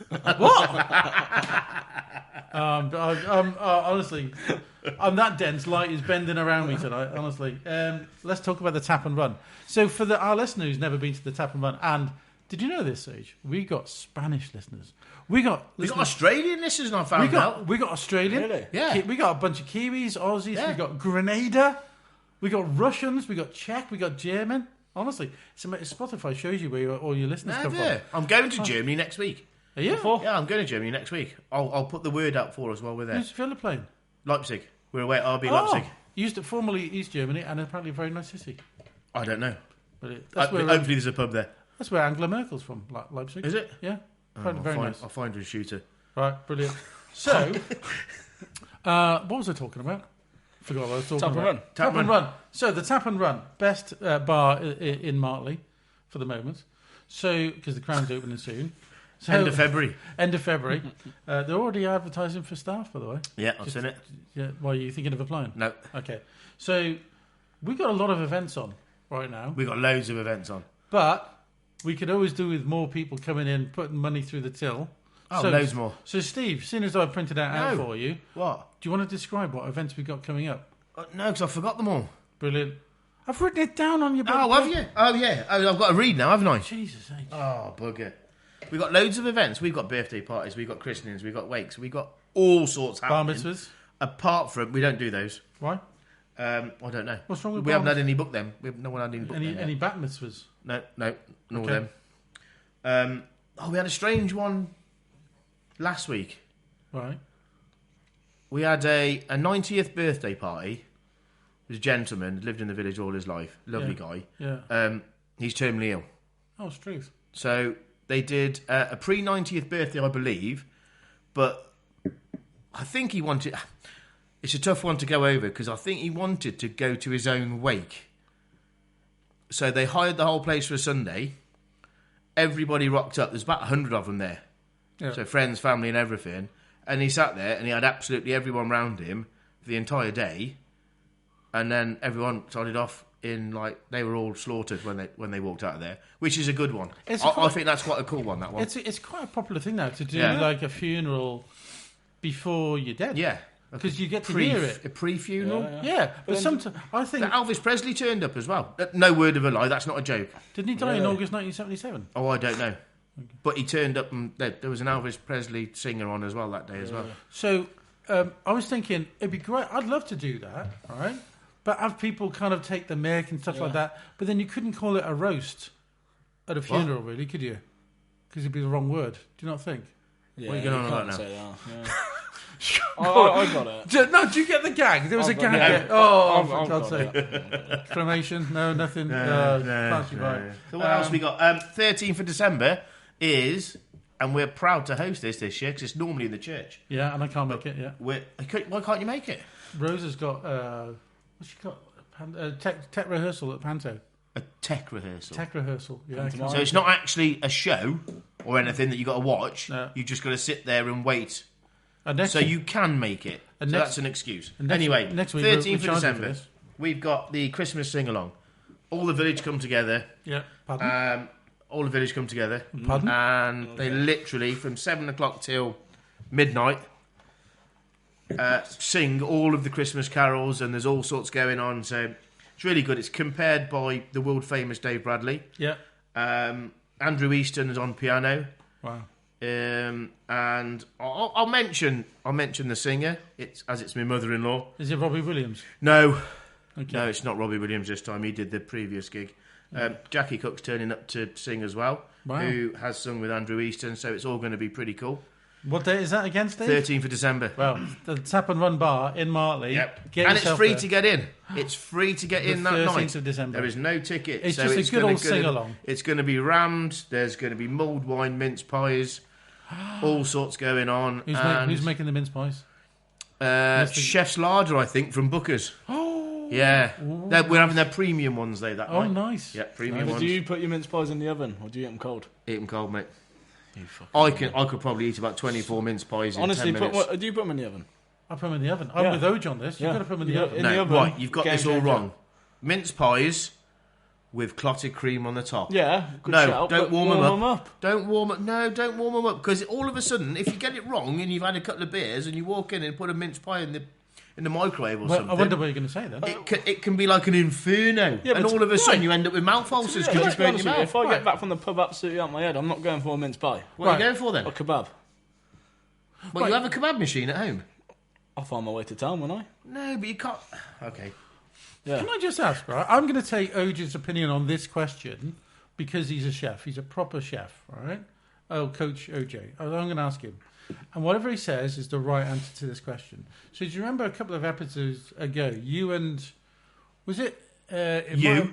What? Honestly, I'm that dense. Light is bending around me tonight. Honestly, let's talk about the tap and run. So, for our listener who's never been to the tap and run, and did you know this, Sage? We got Spanish listeners. We got Australian listeners. I found out. We got Australian. Really? Yeah. We got a bunch of Kiwis, Aussies. Yeah. We got Grenada. We got Russians. We got Czech. We got German. Honestly, Spotify shows you where all your listeners come from. I'm going to Germany next week. Are you? Yeah, I'm going to Germany next week. I'll put the word out for us while we're there. Who's the fella playing? Leipzig. We're away at RB Leipzig. Used to formerly East Germany, and apparently a very nice city. I don't know. But hopefully there's a pub there. That's where Angela Merkel's from, Leipzig. Is it? Yeah. Very nice. I'll find her a shooter. Right, brilliant. So, what was I talking about? Forgot what I was talking about. Tap and run. So the Tap and Run, best bar in Martley for the moment. So because the Crown's opening soon. So, end of February. They're already advertising for staff, by the way. Yeah, I've seen it. Yeah. Why are you thinking of applying? No. Okay. So we've got a lot of events on right now. We've got loads of events on. But we could always do with more people coming in, putting money through the till. Oh, loads more. So, Steve, seeing as I printed that out for you, what? Do you want to describe what events we've got coming up? No, because I forgot them all. Brilliant. I've written it down on your book. Oh, have you? Oh, yeah. Oh, I've got to read now, haven't I? Jesus H. Oh, bugger. We've got loads of events. We've got birthday parties. We've got christenings. We've got wakes. We've got all sorts happening. Bar mitzvahs? Apart from... We don't do those. Why? I don't know. What's wrong with We haven't had any book them. No one had any book them. Any bat mitzvahs? No, none of them. We had a strange one last week. Right. We had a 90th birthday party. It was a gentleman, lived in the village all his life. Lovely guy. Yeah. He's terminally ill. Oh, it's truth. So they did a pre-90th birthday, I believe, but I think he wanted... It's a tough one to go over because I think he wanted to go to his own wake. So they hired the whole place for a Sunday. Everybody rocked up. There's about 100 of them there. Yeah. So friends, family and everything. And he sat there and he had absolutely everyone round him for the entire day. And then everyone started off in, like, they were all slaughtered when they walked out of there, which is a good one. I think that's quite a cool one, that one. It's quite a popular thing now to do, like, a funeral before you're dead. Yeah. Because you get to hear it. A pre-funeral? Yeah. But sometimes, I think... Elvis Presley turned up as well. No word of a lie, that's not a joke. Didn't he die in August 1977? Oh, I don't know. Okay. But he turned up and there was an Elvis Presley singer on as well that day as well. So, I was thinking, it'd be great, I'd love to do that, all right? But have people kind of take the mic and stuff like that. But then you couldn't call it a roast at a funeral, really, could you? Because it'd be the wrong word. Do you not think? Yeah, what are you going on about now? Yeah. I got it. No, do you get the gag? There was a gag. Oh, for God's sake. Cremation? No, nothing. No. So what else we got? 13th of December is, and we're proud to host this year because it's normally in the church. Yeah, and I can't make it, Why can't you make it? Rose has got, what's she got? Tech rehearsal at Panto. A tech rehearsal? Tech rehearsal, yeah. So it's not actually a show or anything that you've got to watch. No. You've just got to sit there and wait. So you can make it. So that's an excuse. Anyway, next week, 13th of December, we've got the Christmas sing-along. All the village come together. Yeah, pardon? All the village come together. Pardon? And they literally, from 7 o'clock till midnight, sing all of the Christmas carols, and there's all sorts going on. So it's really good. It's compared by the world-famous Dave Bradley. Yeah. Andrew Easton is on piano. Wow. And I'll mention the singer. It's my mother-in-law. Is it Robbie Williams? No, okay. No, it's not Robbie Williams this time. He did the previous gig. Jackie Cook's turning up to sing as well. Wow. Who has sung with Andrew Easton, so it's all going to be pretty cool. What day is that again, Steve? 13th of December. Well, the Tap and Run Bar in Martley. Yep. And it's free to get in. It's free to get in that night. 13th of December. There is no ticket. It's just a good old sing-along. It's going to be rammed. There's going to be mulled wine, mince pies, all sorts going on. Who's making the mince pies? Chef's Larder, I think, from Booker's. Oh. Yeah. We're having their premium ones, though, that night. Nice. Yeah, premium ones. Do you put your mince pies in the oven, or do you eat them cold? Eat them cold, mate. I could probably eat about 24 mince pies in 10 minutes. Do you put them in the oven? I put them in the oven. I'm with Oj on this. You've got to put them in the oven. No, right, you've got this all wrong. Mince pies with clotted cream on the top. Yeah, good no, shout, don't warm them up. Don't warm them up, because all of a sudden, if you get it wrong and you've had a couple of beers and you walk in and put a mince pie in the microwave or something. I wonder what you're going to say then. It can be like an inferno, and all of a sudden you end up with mouth ulcers because you've burnt your mouth. If I get back from the pub absolutely out my head, I'm not going for a mince pie. What are you going for then? A kebab. Well, you have a kebab machine at home. I'll find my way to town, won't I? No, but you can't. Okay. Yeah. Can I just ask, right? I'm going to take Oj's opinion on this question because he's a chef. He's a proper chef, right? Oh, Coach OJ. I'm going to ask him. And whatever he says is the right answer to this question. So do you remember a couple of episodes ago, you and... Was it...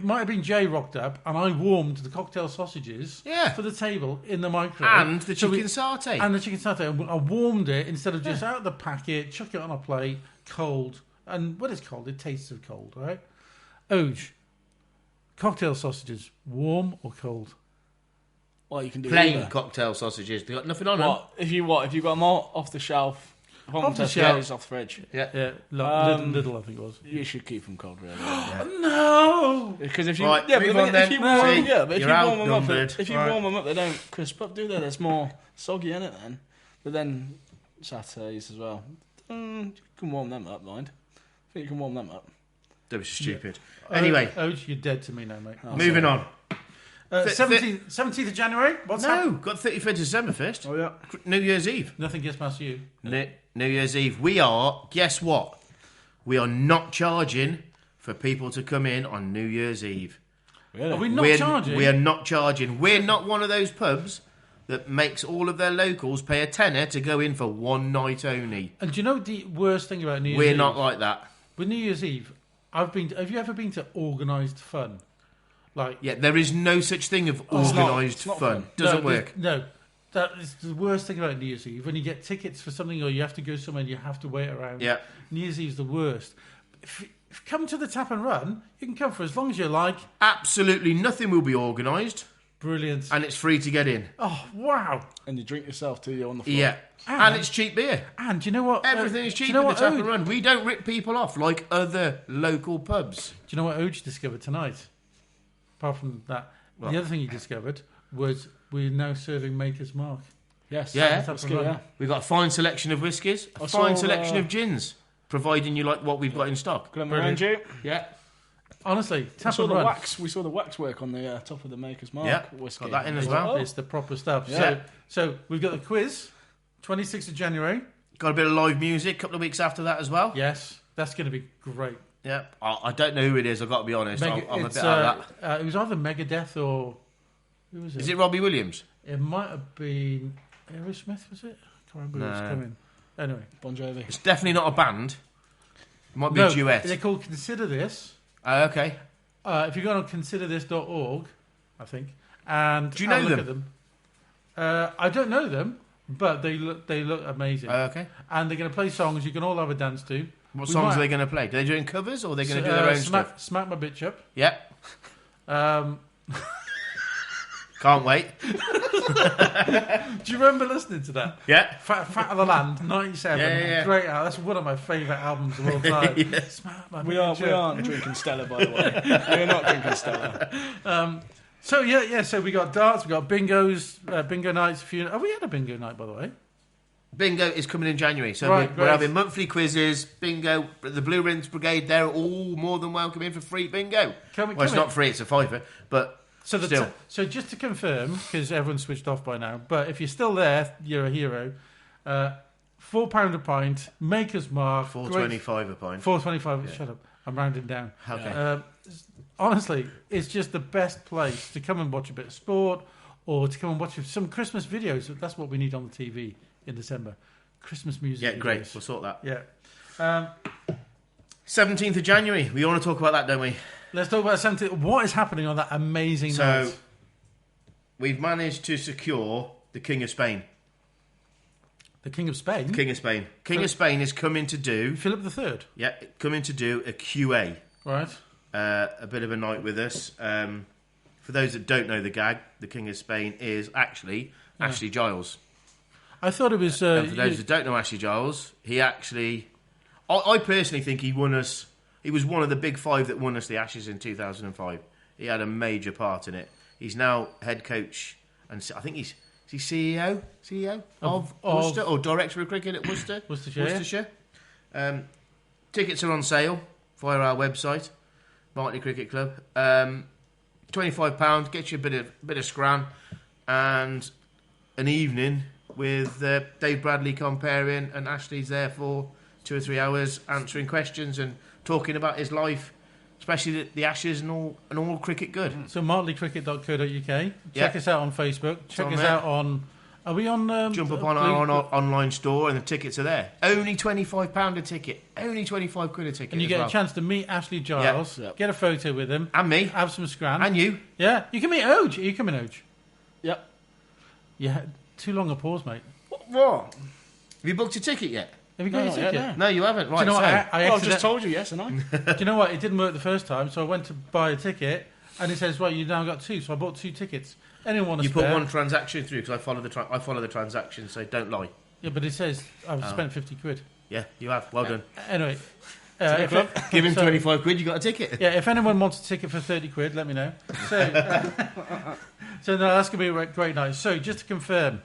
might have been Jay rocked up, and I warmed the cocktail sausages for the table in the microwave. And the chicken satay. And the chicken satay. I warmed it instead of just out of the packet, chuck it on a plate, cold. And when it's cold, it tastes of cold, right? Oj, cocktail sausages, warm or cold? Well, you can do plain either. Cocktail sausages. They got nothing on them. If you got them all off the shelf, off the fridge. Yeah. Little, I think it was. You should keep them cold, really. No, because if you warm them up, they don't crisp up, do they? There's more soggy in it then. But then satays as well. You can warm them up, mind. I think you can warm them up. That was stupid. Anyway, Oj, you're dead to me now, mate. Moving on. 17th of January? What's that? Got 31st of December first. Oh, yeah. New Year's Eve. Nothing gets past you. New Year's Eve. We are, guess what? We are not charging for people to come in on New Year's Eve. Really? Are we not charging? We are not charging. We're not one of those pubs that makes all of their locals pay a tenner to go in for one night only. And do you know the worst thing about New Year's Eve? We're not like that. With New Year's Eve, have you ever been to organised fun? Like, Yeah, there is no such thing of organised it's not fun. fun. Doesn't work. No, that is the worst thing about New Year's Eve. When you get tickets for something or you have to go somewhere and you have to wait around. Yeah. New Year's Eve is the worst. If you come to the Tap and Run, you can come for as long as you like. Absolutely nothing will be organised, Brilliant. and it's free to get in. Oh, wow. And you drink yourself till you're on the floor. Yeah. And it's cheap beer. And do you know what? Everything is do cheap you know in the what Tap and Ode- Run. We don't rip people off like other local pubs. Do you know what Oj discovered tonight? Apart from that, What? the other thing he discovered was we're now serving Maker's Mark. Yes. Yeah. Tap Let's and go, Run. yeah. We've got a fine selection of whiskies, a I fine saw, selection of gins, providing you like what we've got in stock. Glen Morangi. Yeah. Honestly, We Tap saw and the Run. wax. We saw the wax work on the top of the Maker's Mark Yeah, whiskey. got that in as It's well. like, It's the proper stuff. Yeah. So we've got the quiz, 26th of January. Got a bit of live music a couple of weeks after that as well. Yes, that's going to be great. Yeah. I don't know who it is, I've got to be honest. I'm a It's, bit out of that. it was either Megadeth or who was it? Is it Robbie Williams? It might have been Aerosmith. Was it? I can't remember who was No. coming. Anyway, Bon Jovi. It's definitely not a band. It might be no, a duet. they're called Consider This. Okay. If you go on considerthis.org, I think, and Do you have know a look them? at them. I don't know them, but they look amazing. Okay. And they're going to play songs you can all have a dance to. What We songs might- are they going to play? Are they doing covers or are they going to do their own stuff? Smack My Bitch Up. Yeah. Um, Can't wait. do you remember listening to that? Yeah. Fat of the Land, 97. Yeah. Great album. That's one of my favourite albums of all time. Yeah. Smack My We Bitch Up. aren't drinking Stella, by the way. We're not drinking Stella. So yeah. So we got darts, we got bingos, bingo nights. Have we had a bingo night, by the way? Bingo is coming in January, so Right, we're great. having monthly quizzes. Bingo, the Blue Ribbons Brigade, they're all more than welcome in for free bingo. Can we- Well, it's can we- not free; it's a fiver. But So still, so just to confirm, because everyone's switched off by now, but if you're still there, you're a hero. £4 a pint, Maker's Mark, $4.25 a pint. £4.25. Shut up, I'm rounding down. Okay. Honestly, it's just the best place to come and watch a bit of sport, or to come and watch some Christmas videos. That's what we need on the TV in December. Christmas music. Yeah, great. videos. We'll sort that. Yeah. 17th of January. We want to talk about that, don't we? Let's talk about something. What is happening on that amazing So, night? we've managed to secure the King of Spain. The King of Spain, King of Spain. King of Spain is coming to do. Philip III. Yeah, coming to do a QA. Right. A bit of a night with us. For those that don't know the gag, the King of Spain is actually Ashley Giles. I thought it was. And for those that don't know Ashley Giles, he actually... I personally think he won us... He was one of the big five that won us the Ashes in 2005. He had a major part in it. He's now head coach, and I think he's CEO of Worcester, or director of cricket at Worcestershire. Tickets are on sale via our website, Martley Cricket Club. £25 gets you a bit of scran, and an evening with Dave Bradley comparing, and Ashley's there for 2 or 3 hours answering questions and talking about his life, especially the Ashes and all cricket good. So martleycricket.co.uk. Check Yeah. us out on Facebook. Check on us there. out on. Are we on? Jump up on our online store and the tickets are there. Only £25 a ticket. Only 25 quid a ticket. And you as get well. a chance to meet Ashley Giles. Yeah. Yep. Get a photo with him. And me. Have some scran. And you. Yeah, you can meet Oj. Are you coming, Oj? Yep. Yeah, too long a pause, mate. What? Have you booked your ticket yet? Have you got your not yet, ticket? no. No, you haven't. Right, Do you know what? so- I Well, I've accident- just told you yes, and I. Do you know what? It didn't work the first time, so I went to buy a ticket, and it says, "Well, you've now got 2." So I bought 2 tickets. Anyone want to You put spare? one transaction through because I follow the transaction, so don't lie. Yeah, but it says I've spent 50 quid. Yeah, you have. Well done. Anyway, Give him so- 25 quid. You got a ticket. Yeah, if anyone wants a ticket for 30 quid, let me know. So no, that's going to be a great night. So just to confirm,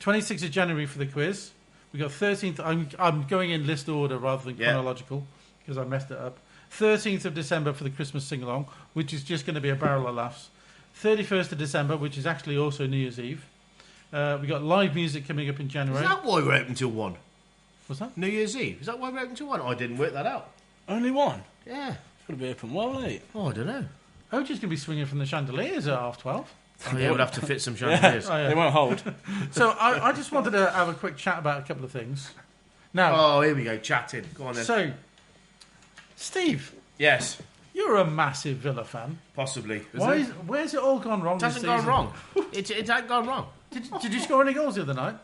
26th of January for the quiz. We got 13th. I'm going in list order rather than Yeah. chronological because I messed it up. 13th of December for the Christmas sing-along, which is just going to be a barrel of laughs. 31st of December, which is actually also New Year's Eve. We got live music coming up in Is January. that why we're open till 1? What's that? New Year's Eve. Is that why we're open till 1? I didn't work that out. Only one. Yeah. It's going to be open well late. Oh, I don't know. Oji's going to be swinging from the chandeliers at 12:30. Oh, yeah, we'll have to fit some chandeliers. Oh, yeah. They won't hold. So I just wanted to have a quick chat about a couple of things. Now, Oh, here we go. Chatting. Go on then. so Steve, Yes. you're You're a massive Villa fan. Possibly. Where's it all gone wrong? It hasn't gone wrong. It hasn't gone wrong. Did you score any goals the other night?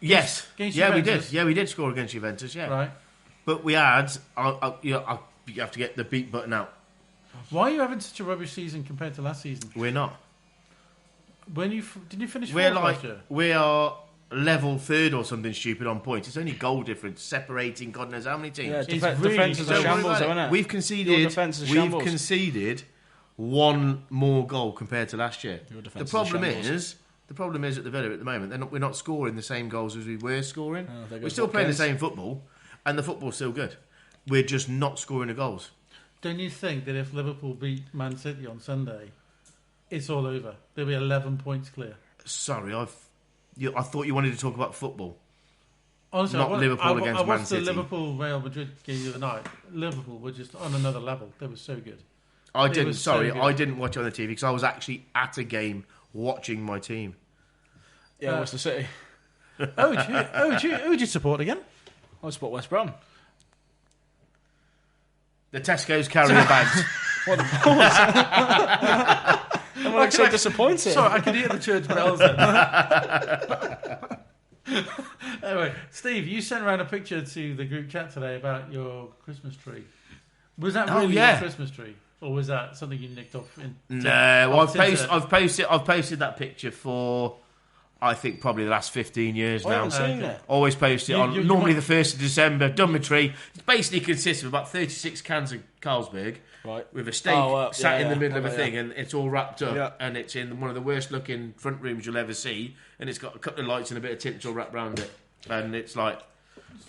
Yes. Against we Juventus? did. Yeah, we did score against Juventus. Yeah. Right. But we had. You have to get the beat button out. Why are you having such a rubbish season compared to last season? We're not. Did you finish We're fourth like last year? we are level third or something stupid on points. It's only goal difference separating God knows how many teams. Yeah, It's really defense is a Don't worry shambles, about it. isn't it? We've Your defence is a shambles. conceded one more goal compared to last year. Your The defence is a problem shambles. is at the Villa at the moment. We're not scoring the same goals as we were scoring. Oh, there we're goes still Watkins. playing the same football, and the football's still good. We're just not scoring the goals. Don't you think that if Liverpool beat Man City on Sunday, it's all over? They'll be 11 points clear. Sorry, I thought you wanted to talk about football. Honestly, Not Liverpool against I Man watched City. the Liverpool Real Madrid game the other night. Liverpool were just on another level. They were so good. I It didn't. was so Sorry, good. I didn't watch it on the TV because I was actually at a game watching my team. Yeah, Worcester City. Who would you support again? I support West Brom. The Tesco's carrier bags. What the balls? I'm like so disappointed. Sorry, I could hear the church bells then. Anyway, Steve, you sent around a picture to the group chat today about your Christmas tree. Was that really your Christmas tree? Or was that something you nicked off? I've posted that picture for, I think, probably the last 15 years I now. haven't seen it. Always post it on You normally might- the 1st of December. Done my tree. It basically consists of about 36 cans of Carlsberg Right. with a steak sat in the middle of a thing, and it's all wrapped up, and it's in one of the worst looking front rooms you'll ever see, and it's got a couple of lights and a bit of tips all wrapped around it, and it's like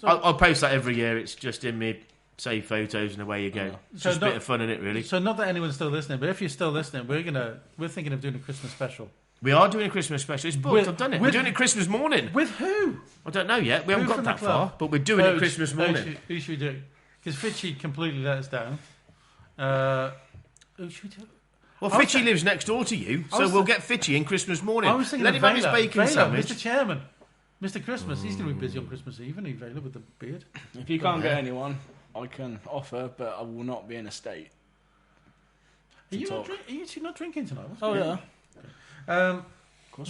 I'll post that every year. It's just in me save photos and away you go. It's just a bit of fun in it, really. So not that anyone's still listening, but if you're still listening, we're thinking of doing a Christmas special. We are doing a Christmas special. It's booked. I've done it. We're doing it Christmas morning. With who? I don't know yet. We haven't Who got from that the club? far, but we're doing it Christmas morning. Who should we do? Because Fitchy completely let us down. Who should we do? Well, Fitchy lives next door to you, so we'll get Fitchy in Christmas morning. I was thinking Let of him have his Vela. bacon sandwich. Mr. Chairman. Mr. Christmas. He's going to be busy on Christmas Eve, and he's Vela with the beard. If you can't get anyone, I can offer, but I will not be in a state. Are you two not drinking tonight? What's Oh, going yeah. on?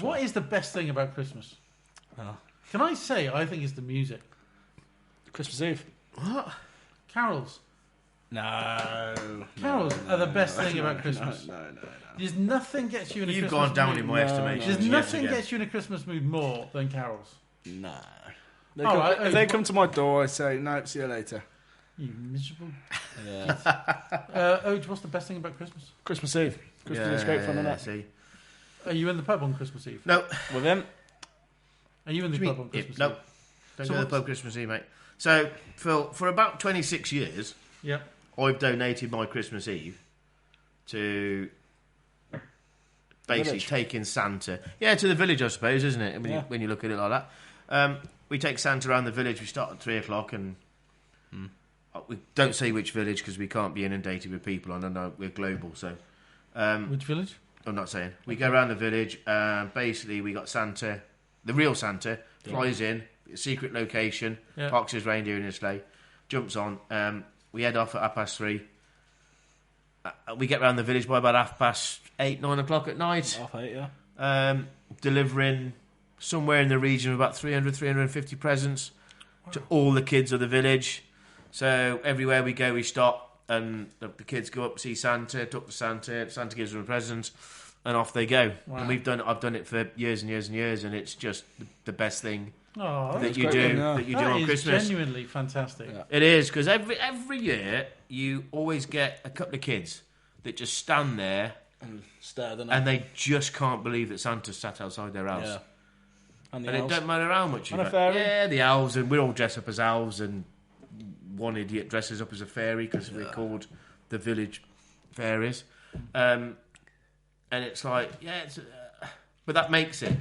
What is the best thing about Christmas? Can I say I think it's the music? Christmas Eve. What? Carols. No. Carols are the best thing about Christmas. No. There's nothing gets you in a You've Christmas gone down mood. in my estimation. There's yet nothing again. gets you in a Christmas mood more than carols. No. Right, They come to my door, I say, no, see you later. You miserable. Yeah. Oj, what's the best thing about Christmas? Christmas Eve. Christmas is great fun, isn't it? See. Are you in the pub on Christmas Eve? No. With him? Are you in the What do you pub on mean? Christmas No. Eve? Don't So go to the what's- pub Christmas Eve, mate. So, for about 26 years, Yeah. I've donated my Christmas Eve to basically Village. taking Santa. Yeah, to the village, I suppose, isn't it? Yeah. When you look at it like that. We take Santa around the village. We start at 3 o'clock and we don't say which village because we can't be inundated with people. I don't know, we're global, so... Which village? I'm not saying. We go around the village. Basically, we got Santa, the real Santa, flies in, a secret location, parks his reindeer in his sleigh, jumps on. We head off at 3:30. We get around the village by about 8:30, 9 o'clock at night. 8:30, yeah. Delivering somewhere in the region of about 300, 350 presents to all the kids of the village. So everywhere we go, we stop. And the kids go up, see Santa, talk to Santa. Santa gives them a present, and off they go. Wow. And I've done it for years and years and years, and it's just the best thing Oh, that you great, do yeah. that you do that on is Christmas. genuinely fantastic. Yeah. It is because every year you always get a couple of kids that just stand there And stare, don't and they just can't believe that Santa's sat outside their house. Yeah. And the And it elves. don't matter how much you And a got. fairy. Yeah, the elves, and we're all dressed up as elves, and one idiot dresses up as a fairy because we're called the village fairies. And it's like, but that makes it.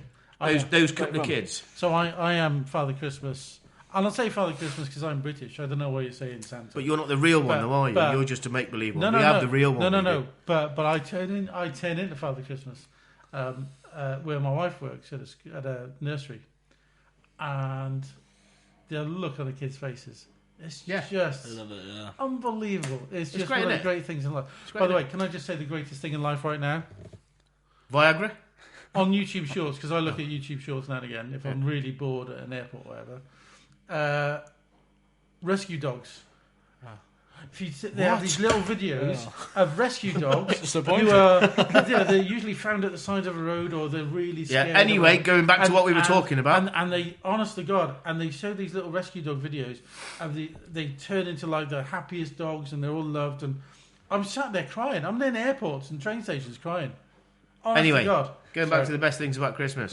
Those couple of kids. So I am Father Christmas. And I'll say Father Christmas because I'm British. I don't know why you're saying Santa. But you're not the real one, But- though, are you? but- You're just a make-believe one. No, we have the real one. No. But I turn into Father Christmas, where my wife works at a nursery, and the look on the kids' faces It's Yeah. just I love it, yeah. unbelievable. It's just great, one of isn't the it? great things in life. It's great, By the way, isn't can I just say the greatest thing in life right now? Viagra? On YouTube Shorts, because I look at YouTube Shorts now and again if I'm really bored at an airport or whatever. Rescue dogs. If you sit there, have these little videos of rescue dogs Disappointing. who are, they're usually found at the side of a road or they're really Yeah, scared. anyway, going back to what we were talking about. And they, honest to God, and they show these little rescue dog videos of they turn into like the happiest dogs and they're all loved. And I'm sat there crying. I'm in airports and train stations crying. Honest Anyway, to God. going back to the best things about Christmas.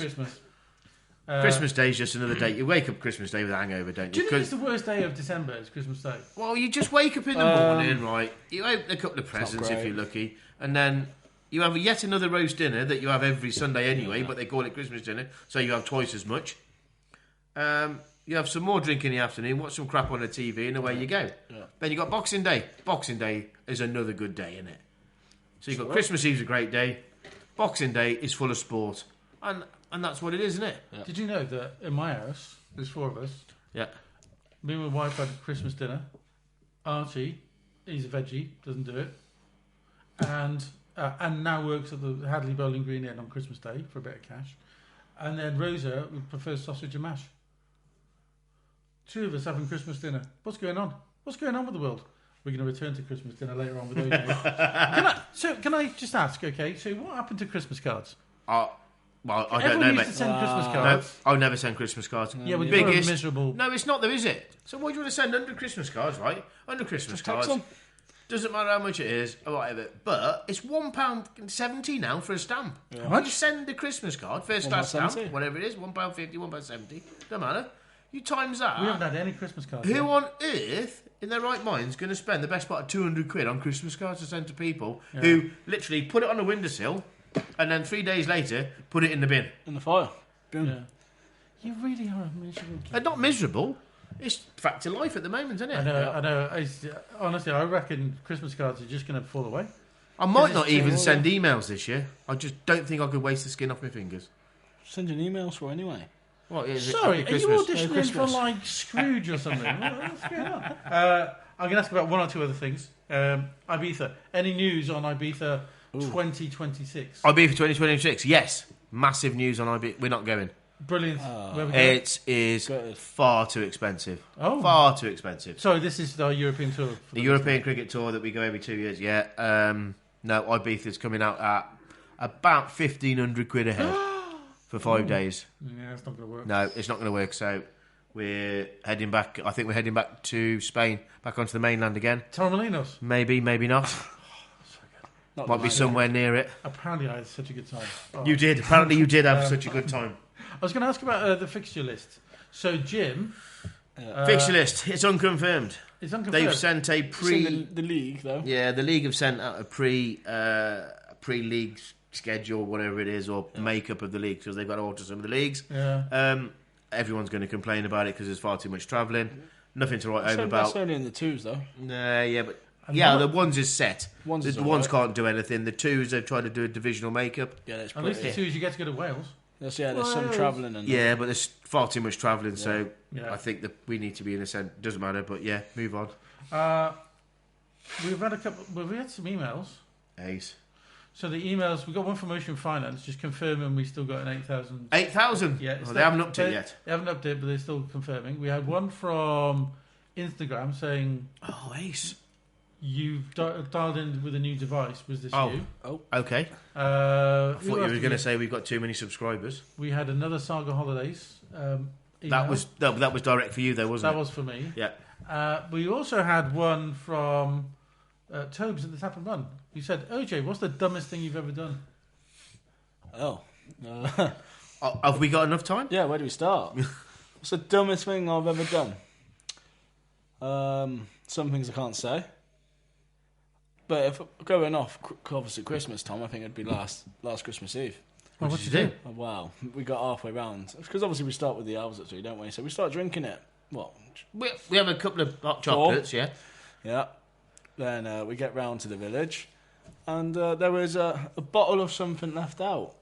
Christmas Day is just another day. You wake up Christmas Day with a hangover, don't Do you? you think it's the worst day of December? It's Christmas Day. Well, you just wake up in the morning, right? You open a couple of presents if great. you're lucky, and then you have yet another roast dinner that you have every Sunday anyway, but they call it Christmas dinner, so you have twice as much. You have some more drink in the afternoon, watch some crap on the TV, and away you go. Yeah. Then you got Boxing Day. Boxing Day is another good day, isn't it? So you've got Christmas Eve's a great day. Boxing Day is full of sport, and that's what it is, isn't it? Yeah. Did you know that in my house, there's 4 of us. Yeah. Me and my wife had Christmas dinner. Archie, he's a veggie, doesn't do it, and now works at the Hadley Bowling Green Inn on Christmas Day for a bit of cash. And then Rosa prefers sausage and mash. 2 of us having Christmas dinner. What's going on? What's going on with the world? We're going to return to Christmas dinner later on with those. Can I just ask? Okay, so what happened to Christmas cards? Well, I don't Everyone know, used mate. to send Christmas No, cards. I'll never send Christmas cards. Yeah, with biggest miserable. No, it's not though, is it? So why do you want to send 100 Christmas cards, right? 100 Christmas cards. them. Doesn't matter how much it is or whatever. But it's £1.70 now for a stamp. How much? You send the Christmas card, first class stamp, £1.70. whatever it is, £1.50, £1.70. Don't matter. You times that. We haven't had any Christmas cards. Who yet. on earth, in their right mind, is going to spend the best part of 200 quid on Christmas cards to send to people who literally put it on a windowsill and then 3 days later put it in the bin? In the fire. Boom. Yeah. You really are a miserable kid. They're not miserable. It's fact of life at the moment, isn't it? I know. Honestly, I reckon Christmas cards are just going to fall away. I might not it's even terrible. send emails this year. I just don't think I could waste the skin off my fingers. Send an email for anyway. What is Sorry, it? are you Christmas. auditioning for Christmas. like Scrooge or something? What's going on? I'm going to ask about 1 or 2 other things. Ibiza. Any news on Ibiza 2026? IB for 2026. Yes, massive news on IB. We're not going. Brilliant. Where we go? It is Good. far too expensive. Oh. Far too expensive. Sorry, this is the European tour. The European Cricket Tour that we go every 2 years. Yeah. No, Ibiza's coming out at about 1,500 quid a head for 5 days. Yeah, it's not going to work. No, it's not going to work. So we're heading back. I think we're heading back to Spain, back onto the mainland again. Torremolinos. Maybe, maybe not. Not Might the be man. somewhere near it. Apparently, I had such a good time. Oh. You did. Apparently, you did have such a good time. I was going to ask about the fixture list. So, Jim, Fixture list. It's unconfirmed. it's unconfirmed. They've sent a It's in the league, though. Yeah, the league have sent out a pre-league schedule, whatever it is, or makeup of the league, because they've got to alter some of the leagues. Yeah. Everyone's going to complain about it because there's far too much travelling. Nothing to write home That's about. only in the 2s, though. Yeah, but And yeah, what- the ones is set. Ones The is ones alright. can't do anything. The 2s they've tried to do a divisional makeup. Yeah, that's At least pretty. the 2 is you get to go to Wales. There's some Wales. travelling and Yeah, but there's far too much travelling, so Yeah. I think that we need to be in a sense. Doesn't matter, but yeah, move on. We've had we had some emails. Ace. So the emails, we got one from Ocean Finance, just confirming we still got an 8,000. 8,000. Yeah, Oh, they haven't upped it yet. They haven't upped it, but they're still confirming. We had one from Instagram saying Oh, Ace. you've dialed in with a new device. Was this Oh. you? Okay. I I thought you were going to say we've got too many subscribers. We had another Saga Holidays. Email. That was direct for you, though, wasn't That it? was for me. Yeah. We also had one from Tobes at the Tap and Run. He said, OJ, what's the dumbest thing you've ever done? Oh. Have we got enough time? Yeah, where do we start? What's the dumbest thing I've ever done? Some things I can't say. But if going off, obviously Christmas time, I think it'd be last Christmas Eve. What What did did you you do? Oh, wow, we got halfway round. Because obviously we start with the elves at 3, don't we? So we start drinking it. What? We have a couple of hot chocolates, yeah. Yeah. Then we get round to the village, and there was a bottle of something left out,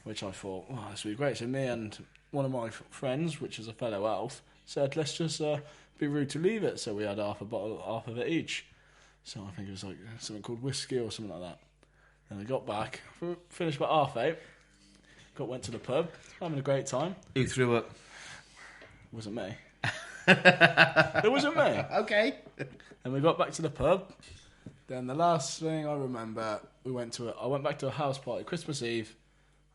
which I thought, oh, this would be great. So me and one of my friends, which is a fellow elf, said, let's just be rude to leave it, so we had half of it each. So I think it was like something called whiskey or something like that. And we got back, finished about 8:30. Went to the pub, having a great time. Who threw up? It wasn't me. It wasn't me. Okay. And we got back to the pub. Then the last thing I remember, I went back to a house party Christmas Eve,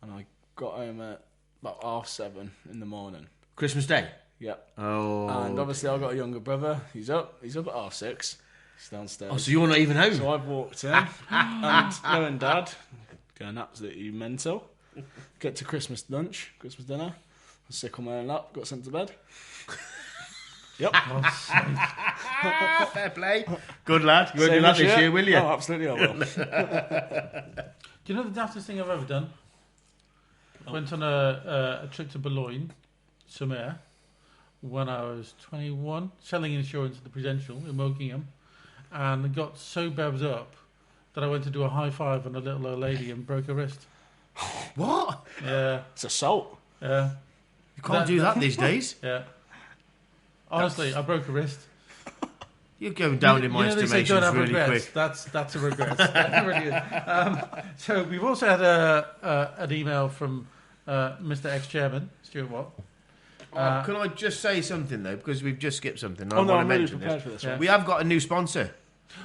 and I got home at about 7:30 in the morning. Christmas Day? Yep. Oh. And obviously I've got a younger brother. He's up at 6:30. He's downstairs. Oh, so you're not even home? So I've walked in, and knowing Dad, going absolutely mental. Get to Christmas dinner. I was sick on my own lap, got sent to bed. Yep. Fair play. Good lad. You won't do that this year, will you? Oh, absolutely I will. Do you know the daftest thing I've ever done? I went on a trip to Boulogne, Sommer, when I was 21, selling insurance at the Prudential in Wokingham, and got so bevved up that I went to do a high five on a little old lady and broke her wrist. What? Yeah. It's assault. Yeah. You can't do that these days. Yeah. Honestly, I broke a wrist. You're going down in my estimation really regrets. quick. That's a regret. That really is. So we've also had an email from Mr. Ex-Chairman, Stuart Watt. Can I just say something, though, because we've just skipped something. I'm really prepared for this. Yeah. We have got a new sponsor.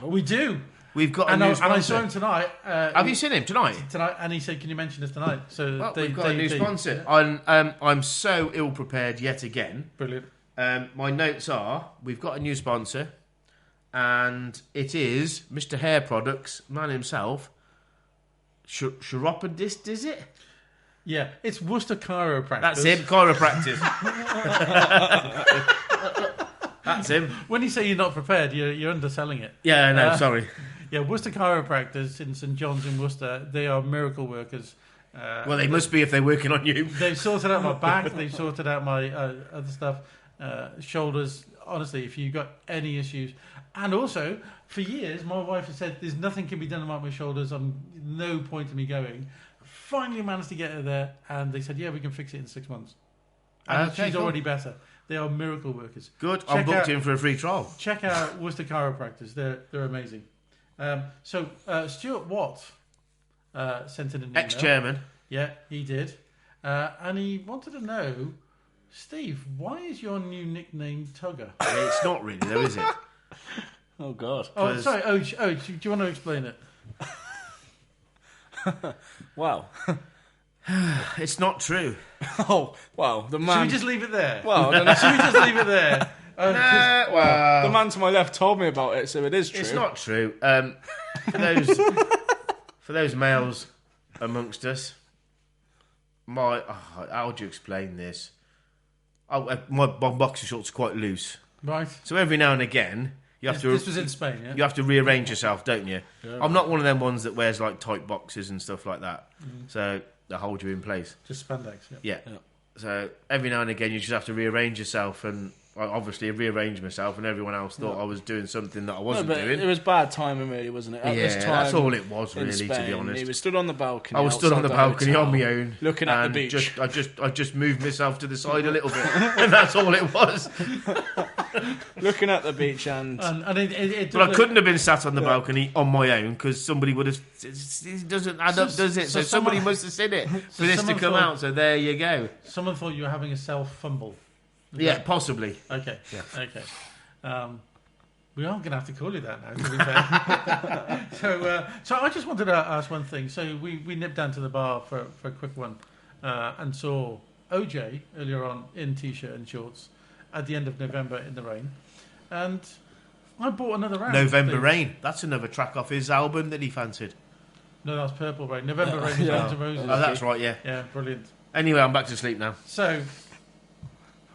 We do. We've got a new sponsor. And I saw him tonight. Have you seen him tonight? Tonight, and he said, "Can you mention this tonight?" So We've got a new sponsor. I'm so ill prepared yet again. Brilliant. My notes are: we've got a new sponsor, and it is Mr. Hair Products, man himself. Chiropodist, is it? Yeah, it's Worcester Chiropractic. That's him, chiropractic. That's him. When you say you're not prepared, you're underselling it. Yeah, no, sorry. Yeah, Worcester Chiropractors in St John's in Worcester, they are miracle workers. Well, they must be if they're working on you. They've sorted out my back, they've sorted out my other stuff, shoulders. Honestly, if you've got any issues. And also, for years, my wife has said there's nothing can be done about my shoulders, no point in me going. Finally managed to get her there, and they said, yeah, we can fix it in 6 months. And she's already better. They are miracle workers. Good. I'm booked in for a free trial. Check out Worcester Chiropractors. They're amazing. So Stuart Watt sent in an email. Ex-chairman. Yeah, he did. And he wanted to know, Steve, why is your new nickname Tugger? It's not really, though, is it? Oh, God. Oh, sorry. Oh, do you want to explain it? Wow. It's not true. Oh, wow. The man. Should we just leave it there? Well, I don't know. Should we just leave it there? Well, the man to my left told me about it, so it is true. it's not true. For those males amongst us, how do you explain this? My boxer shorts are quite loose, Right. so every now and again you have to. This was in Spain, yeah? You have to rearrange yourself, don't you? Yeah. I'm not one of them ones that wears like tight boxes and stuff like that, so they hold you in place. Just spandex, Yeah. Yeah. So every now and again you just have to rearrange yourself, and I obviously rearranged myself, and everyone else thought I was doing something that I wasn't doing. It was bad timing, really, wasn't it? At this time, that's all it was, really, Spain, to be honest. He was stood on the balcony. I was stood on the balcony on my own, looking at the beach. I just moved myself to the side a little bit, and that's all it was. Looking at the beach, and but I couldn't have been sat on the balcony on my own because somebody would have. It doesn't add up, does it? So somebody must have seen it for this to come out. So there you go. Someone thought you were having a self-fumble. Yeah, possibly. Okay. Yeah. Okay. We are going to have to call you that now, to be fair. So I just wanted to ask one thing. So we nipped down to the bar for a quick one and saw OJ earlier on in T-shirt and shorts at the end of November in the Rain. And I bought another round. November Rain. That's another track off his album that he fancied. No, that's Purple Rain. November Rain is Guns N' Roses. Oh, that's right, yeah. Yeah, brilliant. Anyway, I'm back to sleep now. So,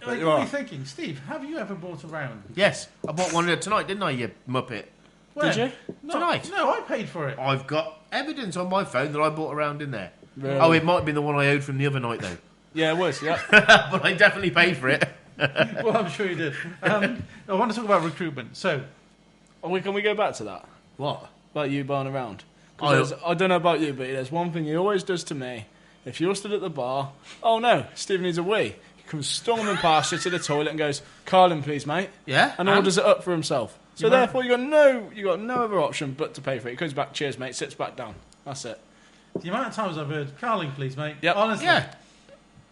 what you are are. you thinking? Steve, have you ever bought a round? Yes, I bought one tonight, didn't I, you muppet? When? Did you? No, Tonight. No, I paid for it. I've got evidence on my phone that I bought a round in there. Really? Oh, it might have been the one I owed from the other night, though. Yeah, it was. Yeah. But I definitely paid for it. Well, I'm sure you did. I want to talk about recruitment. So, Can we go back to that? What? About you buying around? I don't know about you, but there's one thing he always does to me. If you're stood at the bar, oh no, Steve needs a wee. He comes storming past you to the toilet and goes, "Carlin, please, mate." Yeah, and orders it up for himself. So therefore, you got no other option but to pay for it. He comes back, cheers, mate, sits back down. That's it. The amount of times I've heard Carling, please, mate. Yep. Honestly. Yeah.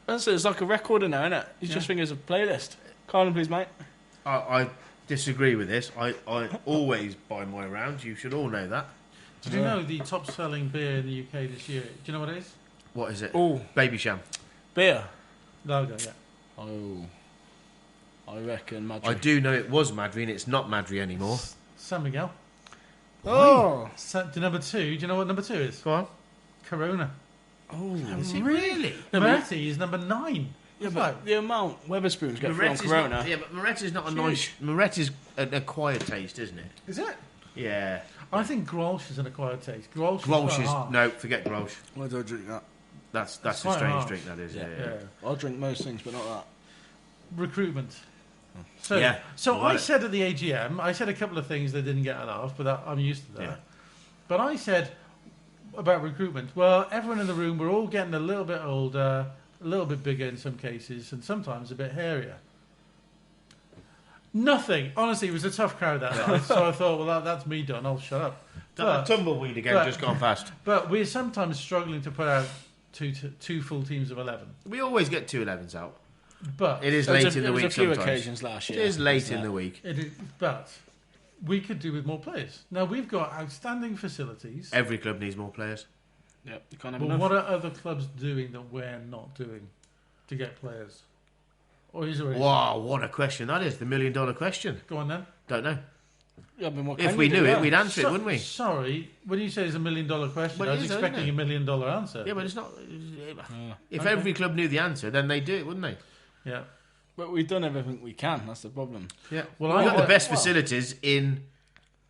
That's it. It's like a recorder now, isn't it? You just think it's a playlist. Carlin, please, mate. I disagree with this. I always buy my rounds. You should all know that. Did you know the top-selling beer in the UK this year? Do you know what it is? What is it? Oh, Baby Sham. beer. Lager, yeah. Oh, I reckon Madry. I do know it was Madry and it's not Madry anymore. San Miguel. Oh, To number 2. Do you know what number 2 is? Go on. Corona. oh, Is it really? Moretti is number 9. yeah, but the amount Weatherspoons get from Moretti's Corona. not, yeah, but Moretti's not a nice... Moretti's an acquired taste, isn't it? Is it? Yeah. I think Grolsch is an acquired taste. Grolsch Grolsch is hard. No, forget Grolsch. Why do I drink that? That's a quite strange harsh. drink, that is. Yeah. Yeah. I'll drink most things, but not that. Recruitment. So, Yeah. I said at the AGM, I said a couple of things that didn't get an off, but I'm used to that. Yeah. But I said about recruitment, well, everyone in the room, we're all getting a little bit older, a little bit bigger in some cases, and sometimes a bit hairier. Nothing. Honestly, it was a tough crowd that night, so I thought, well, that's me done, I'll shut up. That tumbleweed again just gone fast. But we're sometimes struggling to put out two full teams of 11. We always get 2 11s out. But It is There was late in the there was week a few sometimes. occasions last It year. is late in wasn't the it? week. but we could do with more players. Now, we've got outstanding facilities. Every club needs more players. Yep, you can't have But enough. what are other clubs doing that we're not doing to get players? Or is there? Wow, what a question that is. The $1 million question. Go on then. Don't know. Yeah, I mean, what If can we you do knew it, there? we'd answer it, wouldn't we? Sorry, when you say it's $1 million question, Well, I it was is, isn't expecting it? $1 million answer. Yeah, but it's not... If Okay. every club knew the answer, then they'd do it, wouldn't they? Yeah. But we've done everything we can. That's the problem. Yeah. Well, We've got the best well- facilities in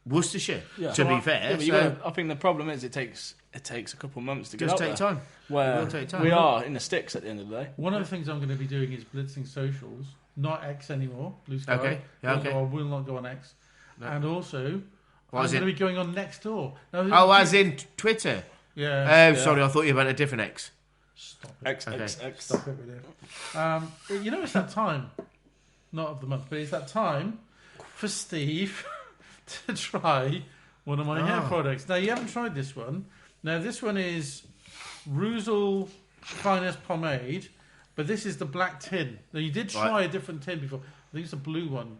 Worcestershire, Yeah. to Well, be fair. Yeah, but so you gotta, I think the problem is it takes a couple of months to get just out take there. time. Where It will take time. we are in the sticks at the end of the day. One of the things I'm going to be doing is blitzing socials, not X anymore. Blue Sky. Okay, yeah, Also, okay. I will not go on X. No. And also, What I'm is going it? to be going on Nextdoor. Now, Oh, as in Twitter? Yeah. Oh, sorry, I thought you meant a different X. Stop it. X. Stop it with it. You know, it's that time, not of the month, but it's that time for Steve to try one of my hair products. Now, you haven't tried this one. Now, this one is Roussel Finest Pomade, but this is the black tin. Now, you did try a different tin before. I think it's a blue one,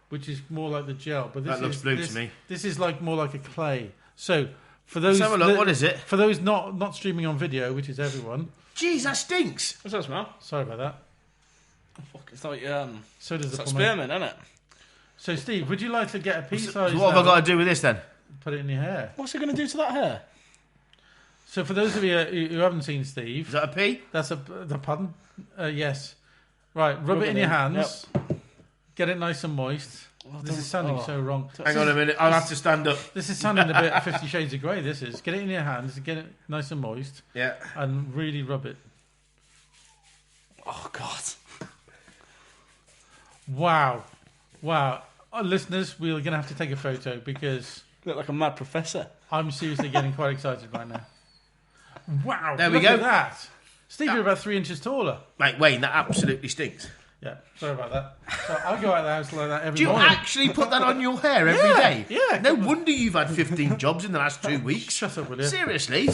which is more like the gel. But this That looks blue to me. This is like more like a clay. So, for those... Let's have a look. What is it? For those not streaming on video, which is everyone... Jeez, that stinks. What's that smell? Sorry about that. Fuck, it's like So does it's the like pomade. spearmint, isn't it? So, Steve, would you like to get a pea So size? what have I got to do with this then? Put it in your hair. What's it going to do to that hair? So, for those of you who haven't seen Is Steve, that a P? that's the pardon. Yes. Right. Rub it in your hands. Get it nice and moist. This is sounding so wrong. Hang on a minute, I'll have to stand up. This is sounding a bit 50 Shades of Grey. This is. Get it in your hands. Get it nice and moist, Yeah. and really rub it. Oh God! Wow. Listeners, we're going to have to take a photo because You look like a mad professor. I'm seriously getting quite excited right now. Wow. There we look go. at that. Steve, you're about 3 inches taller. Mate, Wayne, that absolutely stinks. Yeah, sorry about that. So I go out of the house like that every Do you morning. actually put that on your hair every day? yeah. No wonder you've had 15 jobs in the last 2 weeks. Shut up, will you? Seriously?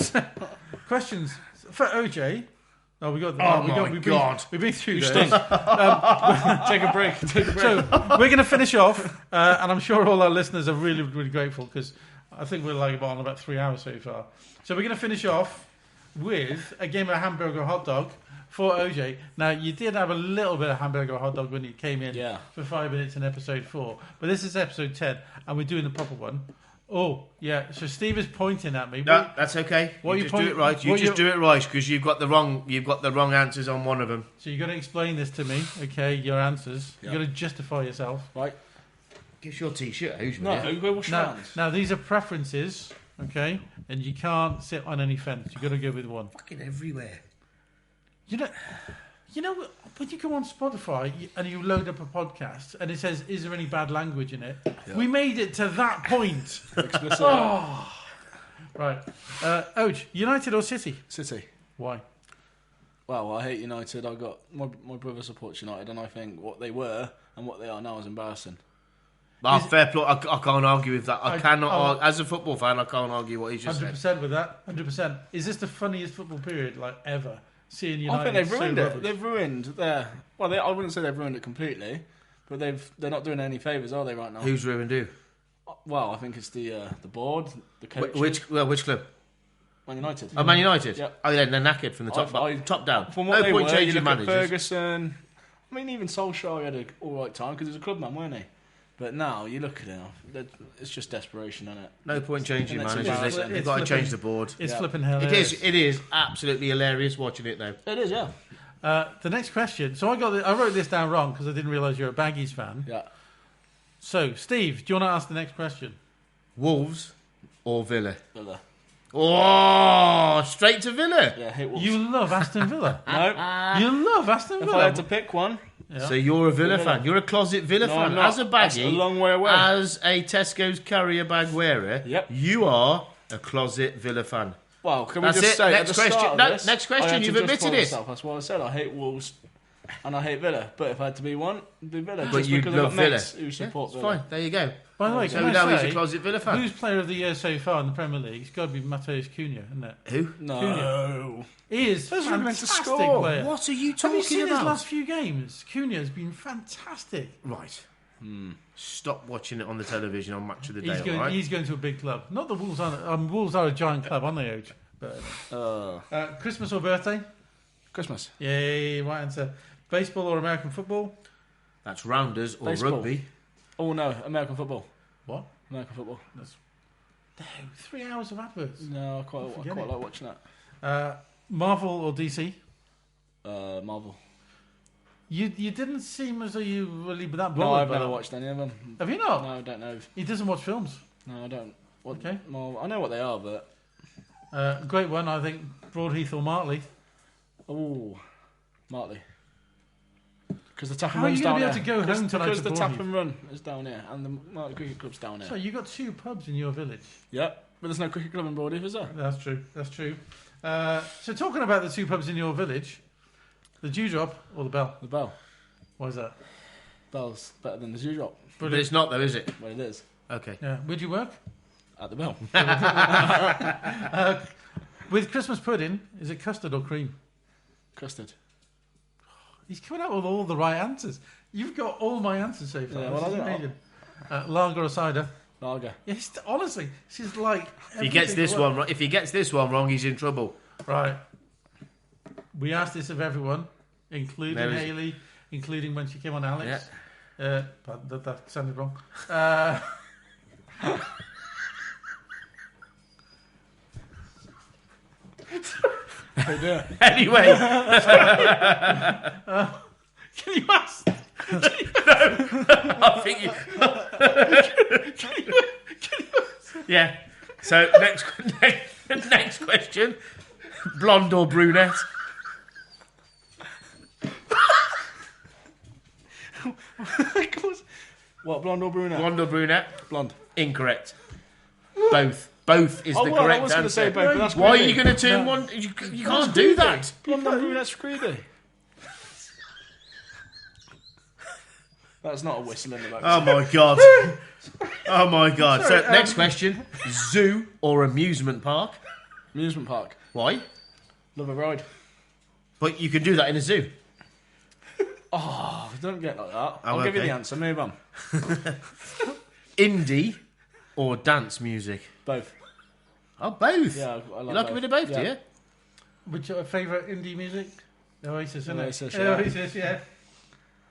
Questions for OJ. Oh, we got. Oh, we got, my God. We've been through this. Take a break. So we're going to finish off, and I'm sure all our listeners are really, really grateful because I think we're like on about 3 hours so far. So we're going to finish off with a game of hamburger hot dog for OJ. Now, you did have a little bit of hamburger hot dog when you came in for 5 minutes in episode 4, but this is episode 10, and we're doing the proper one. Oh, yeah. So Steve is pointing at me. No, that's okay. What You you just do it right. You what just you- do it right because you've got the wrong answers on one of them. So you've got to explain this to me, okay? Your answers. You've got to justify yourself. Right. Give your t-shirt, who's No, go wash your Now, hands. now these are preferences, okay? And you can't sit on any fence. You've got to go with one. Fucking everywhere. You know, when you go on Spotify and you load up a podcast and it says, "Is there any bad language in it?" Yeah. We made it to that point. Explicit. Right, Oj, United or City? City. Why? Well, I hate United. I got my brother supports United, and I think what they were and what they are now is embarrassing. Fair play. I can't argue with that. I cannot. As a football fan, I can't argue what he's just 100% said. with that. 100%. Is this the funniest football period ever? Seeing United. I think they've ruined it. Rubbish. They've ruined their. Well, I wouldn't say they've ruined it completely, but they're not doing any favours, are they, right now? Who's ruined who? Well, I think it's the board, the coach. Which club? Man United. Oh, Man United. Yeah. Oh, yeah, they're knackered from the top down. From what No they point were, changing you look managers. at Ferguson. I mean, even Solskjaer had an all right time because he was a clubman, weren't he? But now you look at it, it's just desperation, isn't it? No point changing And it's managers. embarrassing. They've got to change the board. It's Yeah. flipping hilarious. It is absolutely hilarious watching it though. It is, yeah. The next question. So I wrote this down wrong because I didn't realise you're a Baggies fan. Yeah. So, Steve, do you want to ask the next question? Wolves or Villa? Villa. Oh, straight to Villa. Yeah, I hate Wolves. You love Aston Villa. No. You love Aston If Villa. I had to pick one, Yeah. So you're a Villa Villa. fan. You're a closet Villa No, fan. I'm not. As a That's baggie, a long way away. as a Tesco's carrier bag wearer, Yep. you are a closet Villa fan. well, can we That's just it. say Next at the question. start of No, this, next question. I had to You've justify admitted it. myself. That's what I said. I hate Wolves and I hate Villa. But if I had to be one, it'd be Villa. But Just you because I've love got Villa. mates who support It's Villa. fine. There you go. By the way, So can we know I he's a say, closet Villa fan. who's player of the year so far in the Premier League? It's got to be Mateus Cunha, isn't it? Who? No. He is Those are meant to fantastic score. player. What are you Have talking you seen about? his last few games? Cunha has been fantastic. Right. Stop watching it on the television on Match of the Day. He's going. all right? He's going to a big club. Not the Wolves are. Wolves are a giant club, aren't they, Oj? But Christmas or birthday? Christmas. Yay! Right answer. Baseball or American football? That's rounders or Baseball. rugby. Oh no, American football. What? American football. No, 3 hours of adverts. No, I quite Forget it. like watching that. Marvel or DC? Marvel. You didn't seem as though you really were that bothered. No, I've by never that. watched any of them. Have you not? No, I don't know. He doesn't watch films. No, I don't. What, Okay. Well, I know what they are, but Great one, I think. Broadheath or Martley. oh, Martley. Because the tap and How are run's you going down to be here. able to go home tonight Because to the tap Broadheath? and run is down here, and the Martley Cricket Club's down here. So you got 2 pubs in your village. Yep, but there's no cricket club in Broadheath, is there? That's true. That's true. So talking about the 2 pubs in your village, the Dewdrop or the Bell? The Bell. Why is that? Bell's better than the Dewdrop. But it's not though, is it? Well, it is. Okay. Yeah. Where'd you work? At the Bell. With Christmas pudding, is it custard or cream? Custard. He's coming out with all the right answers. You've got all my answers so far. Yeah, This well, is I don't know. amazing. Lager or cider? Lager. Yes, honestly, this is like. If he gets this one wrong, he's in trouble. Right. We asked this of everyone, including There is- Hayley, including when she came on Alex. But that sounded wrong. Anyway, Can you ask? I think you. Yeah. So next question: blonde or brunette? What, blonde or brunette? Blonde or brunette? Blonde. Incorrect. Both. Both is the well, I correct was going to answer. say both, but that's Why are greedy. you going to turn one? You can't do that. Blonde and brunette's greedy. That's not a whistle in the back. Oh my god. Oh my god. Sorry, So next question: zoo or amusement park? Amusement park. Why? Love a ride. But you can do that in a zoo. Oh, don't get like that. Oh, I'll give you okay. the answer. Move on. Indie or dance music? Both. Oh, both. Yeah, I You like like a bit of both, do you? Which your favourite indie music? Oasis, isn't Oasis, it? yeah. Oasis, yeah.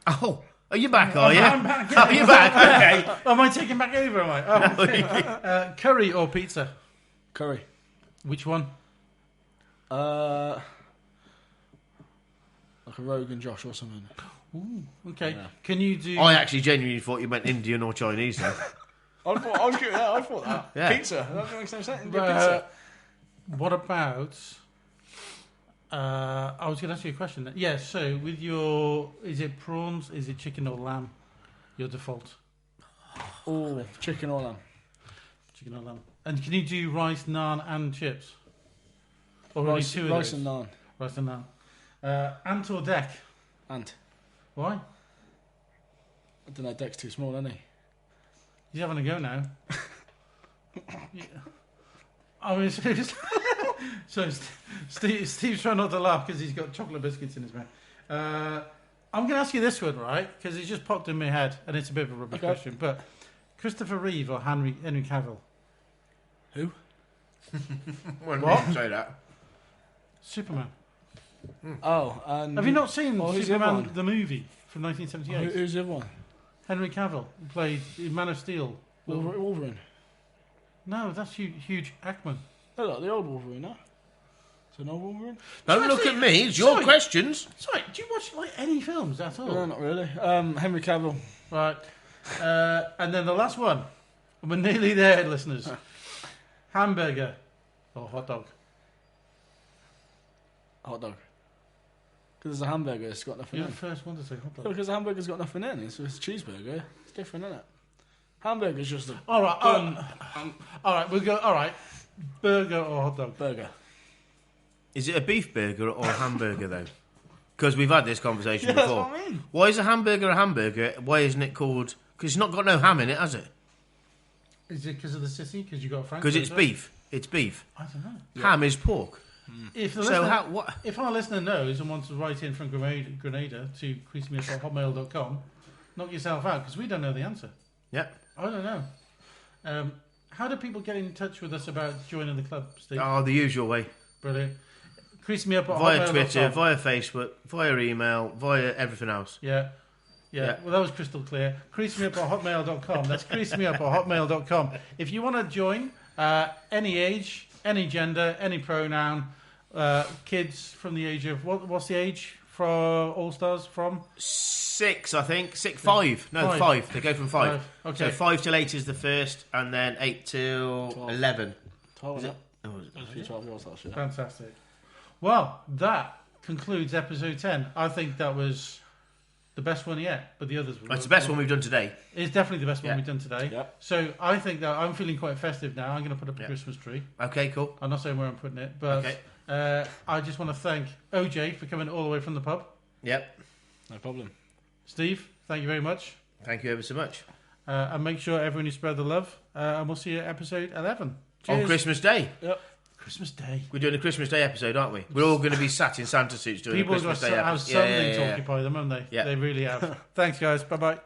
Oh, are you back? Are you? I'm back. Oh, you're back. Okay. Oh, am I taking back over? Am I? Oh, okay. Curry or pizza? Curry. Which one? Like a Rogan Josh or something. Ooh, okay. Yeah. Can you do? I actually genuinely thought you meant Indian or Chinese then. I thought that. Yeah. Pizza. That makes no sense. Get Uh, pizza. what about? I was going to ask you a question. Then. Yeah. So with your, is it prawns? Is it chicken or lamb? Your default Oh, chicken or lamb. chicken or lamb. And can you do rice, naan, and chips? Or only Rice, 2 of rice those? and naan. Rice and naan. Ant or deck? Ant. Why? I don't know, deck's too small, isn't he? He's having a go now. Yeah. I mean, seriously. So Steve's trying not to laugh because he's got chocolate biscuits in his mouth. I'm going to ask you this one, right? Because it's just popped in my head, and it's a bit of a rubbish question. But Christopher Reeve or Henry Cavill? Who? What? Say that. Superman. Oh, have you not seen who's the Superman other one? the movie from 1978? Who's the other one? Henry Cavill who played in Man of Steel. Wolverine. No, that's Hugh Jackman. Oh, like the old Wolverine, huh? Is it an old Wolverine? Don't look at me. It's your questions. Sorry, do you watch like any films at all? No, not really. Henry Cavill. Right. And then the last one. We're nearly there, listeners. Hamburger or hot dog? Hot dog. Because it's a hamburger, it's got nothing You're in. the first one to say hot dog. Because a hamburger's got nothing in. It's a cheeseburger. It's different, isn't it? Hamburger's just a All right. All right. We'll go. All right. Burger or hot dog? burger. Is it a beef burger or a hamburger, though? Because we've had this conversation Yeah, that's before. what I mean. Why is a hamburger a hamburger? Why isn't it called... Because it's not got no ham in it, has it? Is it because of the sissy? Because you got Frank? Because it's beef. It's beef. I don't know. Ham is pork. If the So listener, what? if our listener knows and wants to write in from Grenada to creasemeup@hotmail.com, knock yourself out because we don't know the answer. Yep. I don't know. How do people get in touch with us about joining the club, Steve? Oh, the usual way. Brilliant. Creasemeup@hotmail.com. Via Twitter, via Facebook, via email, via everything else. Yeah. Well, that was crystal clear. Creasemeup@hotmail.com. That's creasemeup@hotmail.com. If you want to join, any age, any gender, any pronoun, kids from the age of... What's the age for All Stars from? 6, I think. 5. No, 5. They go from 5. Okay. So 5 till 8 is the first, and then 8 till 12. 11. 12, Is is it? it? Oh, is it? There's a few 12 years that shit. Fantastic. Well, that concludes episode 10. I think that was the best one yet, but the others were... It's the best one we've done today. It's definitely the best one Yeah. we've done today. Yep. So I think that I'm feeling quite festive now. I'm going to put up a Christmas tree. Okay, cool. I'm not saying where I'm putting it, but I just want to thank OJ for coming all the way from the pub. Yep. No problem. Steve, thank you very much. Thank you ever so much. And make sure everyone you spread the love. And we'll see you at episode 11. Cheers. On Christmas Day. Yep. Christmas Day. We're doing a Christmas Day episode, aren't we? We're all going to be sat in Santa suits doing People a Christmas Day have episode. something to occupy them, haven't they? Yeah. They really have. Thanks, guys. Bye-bye.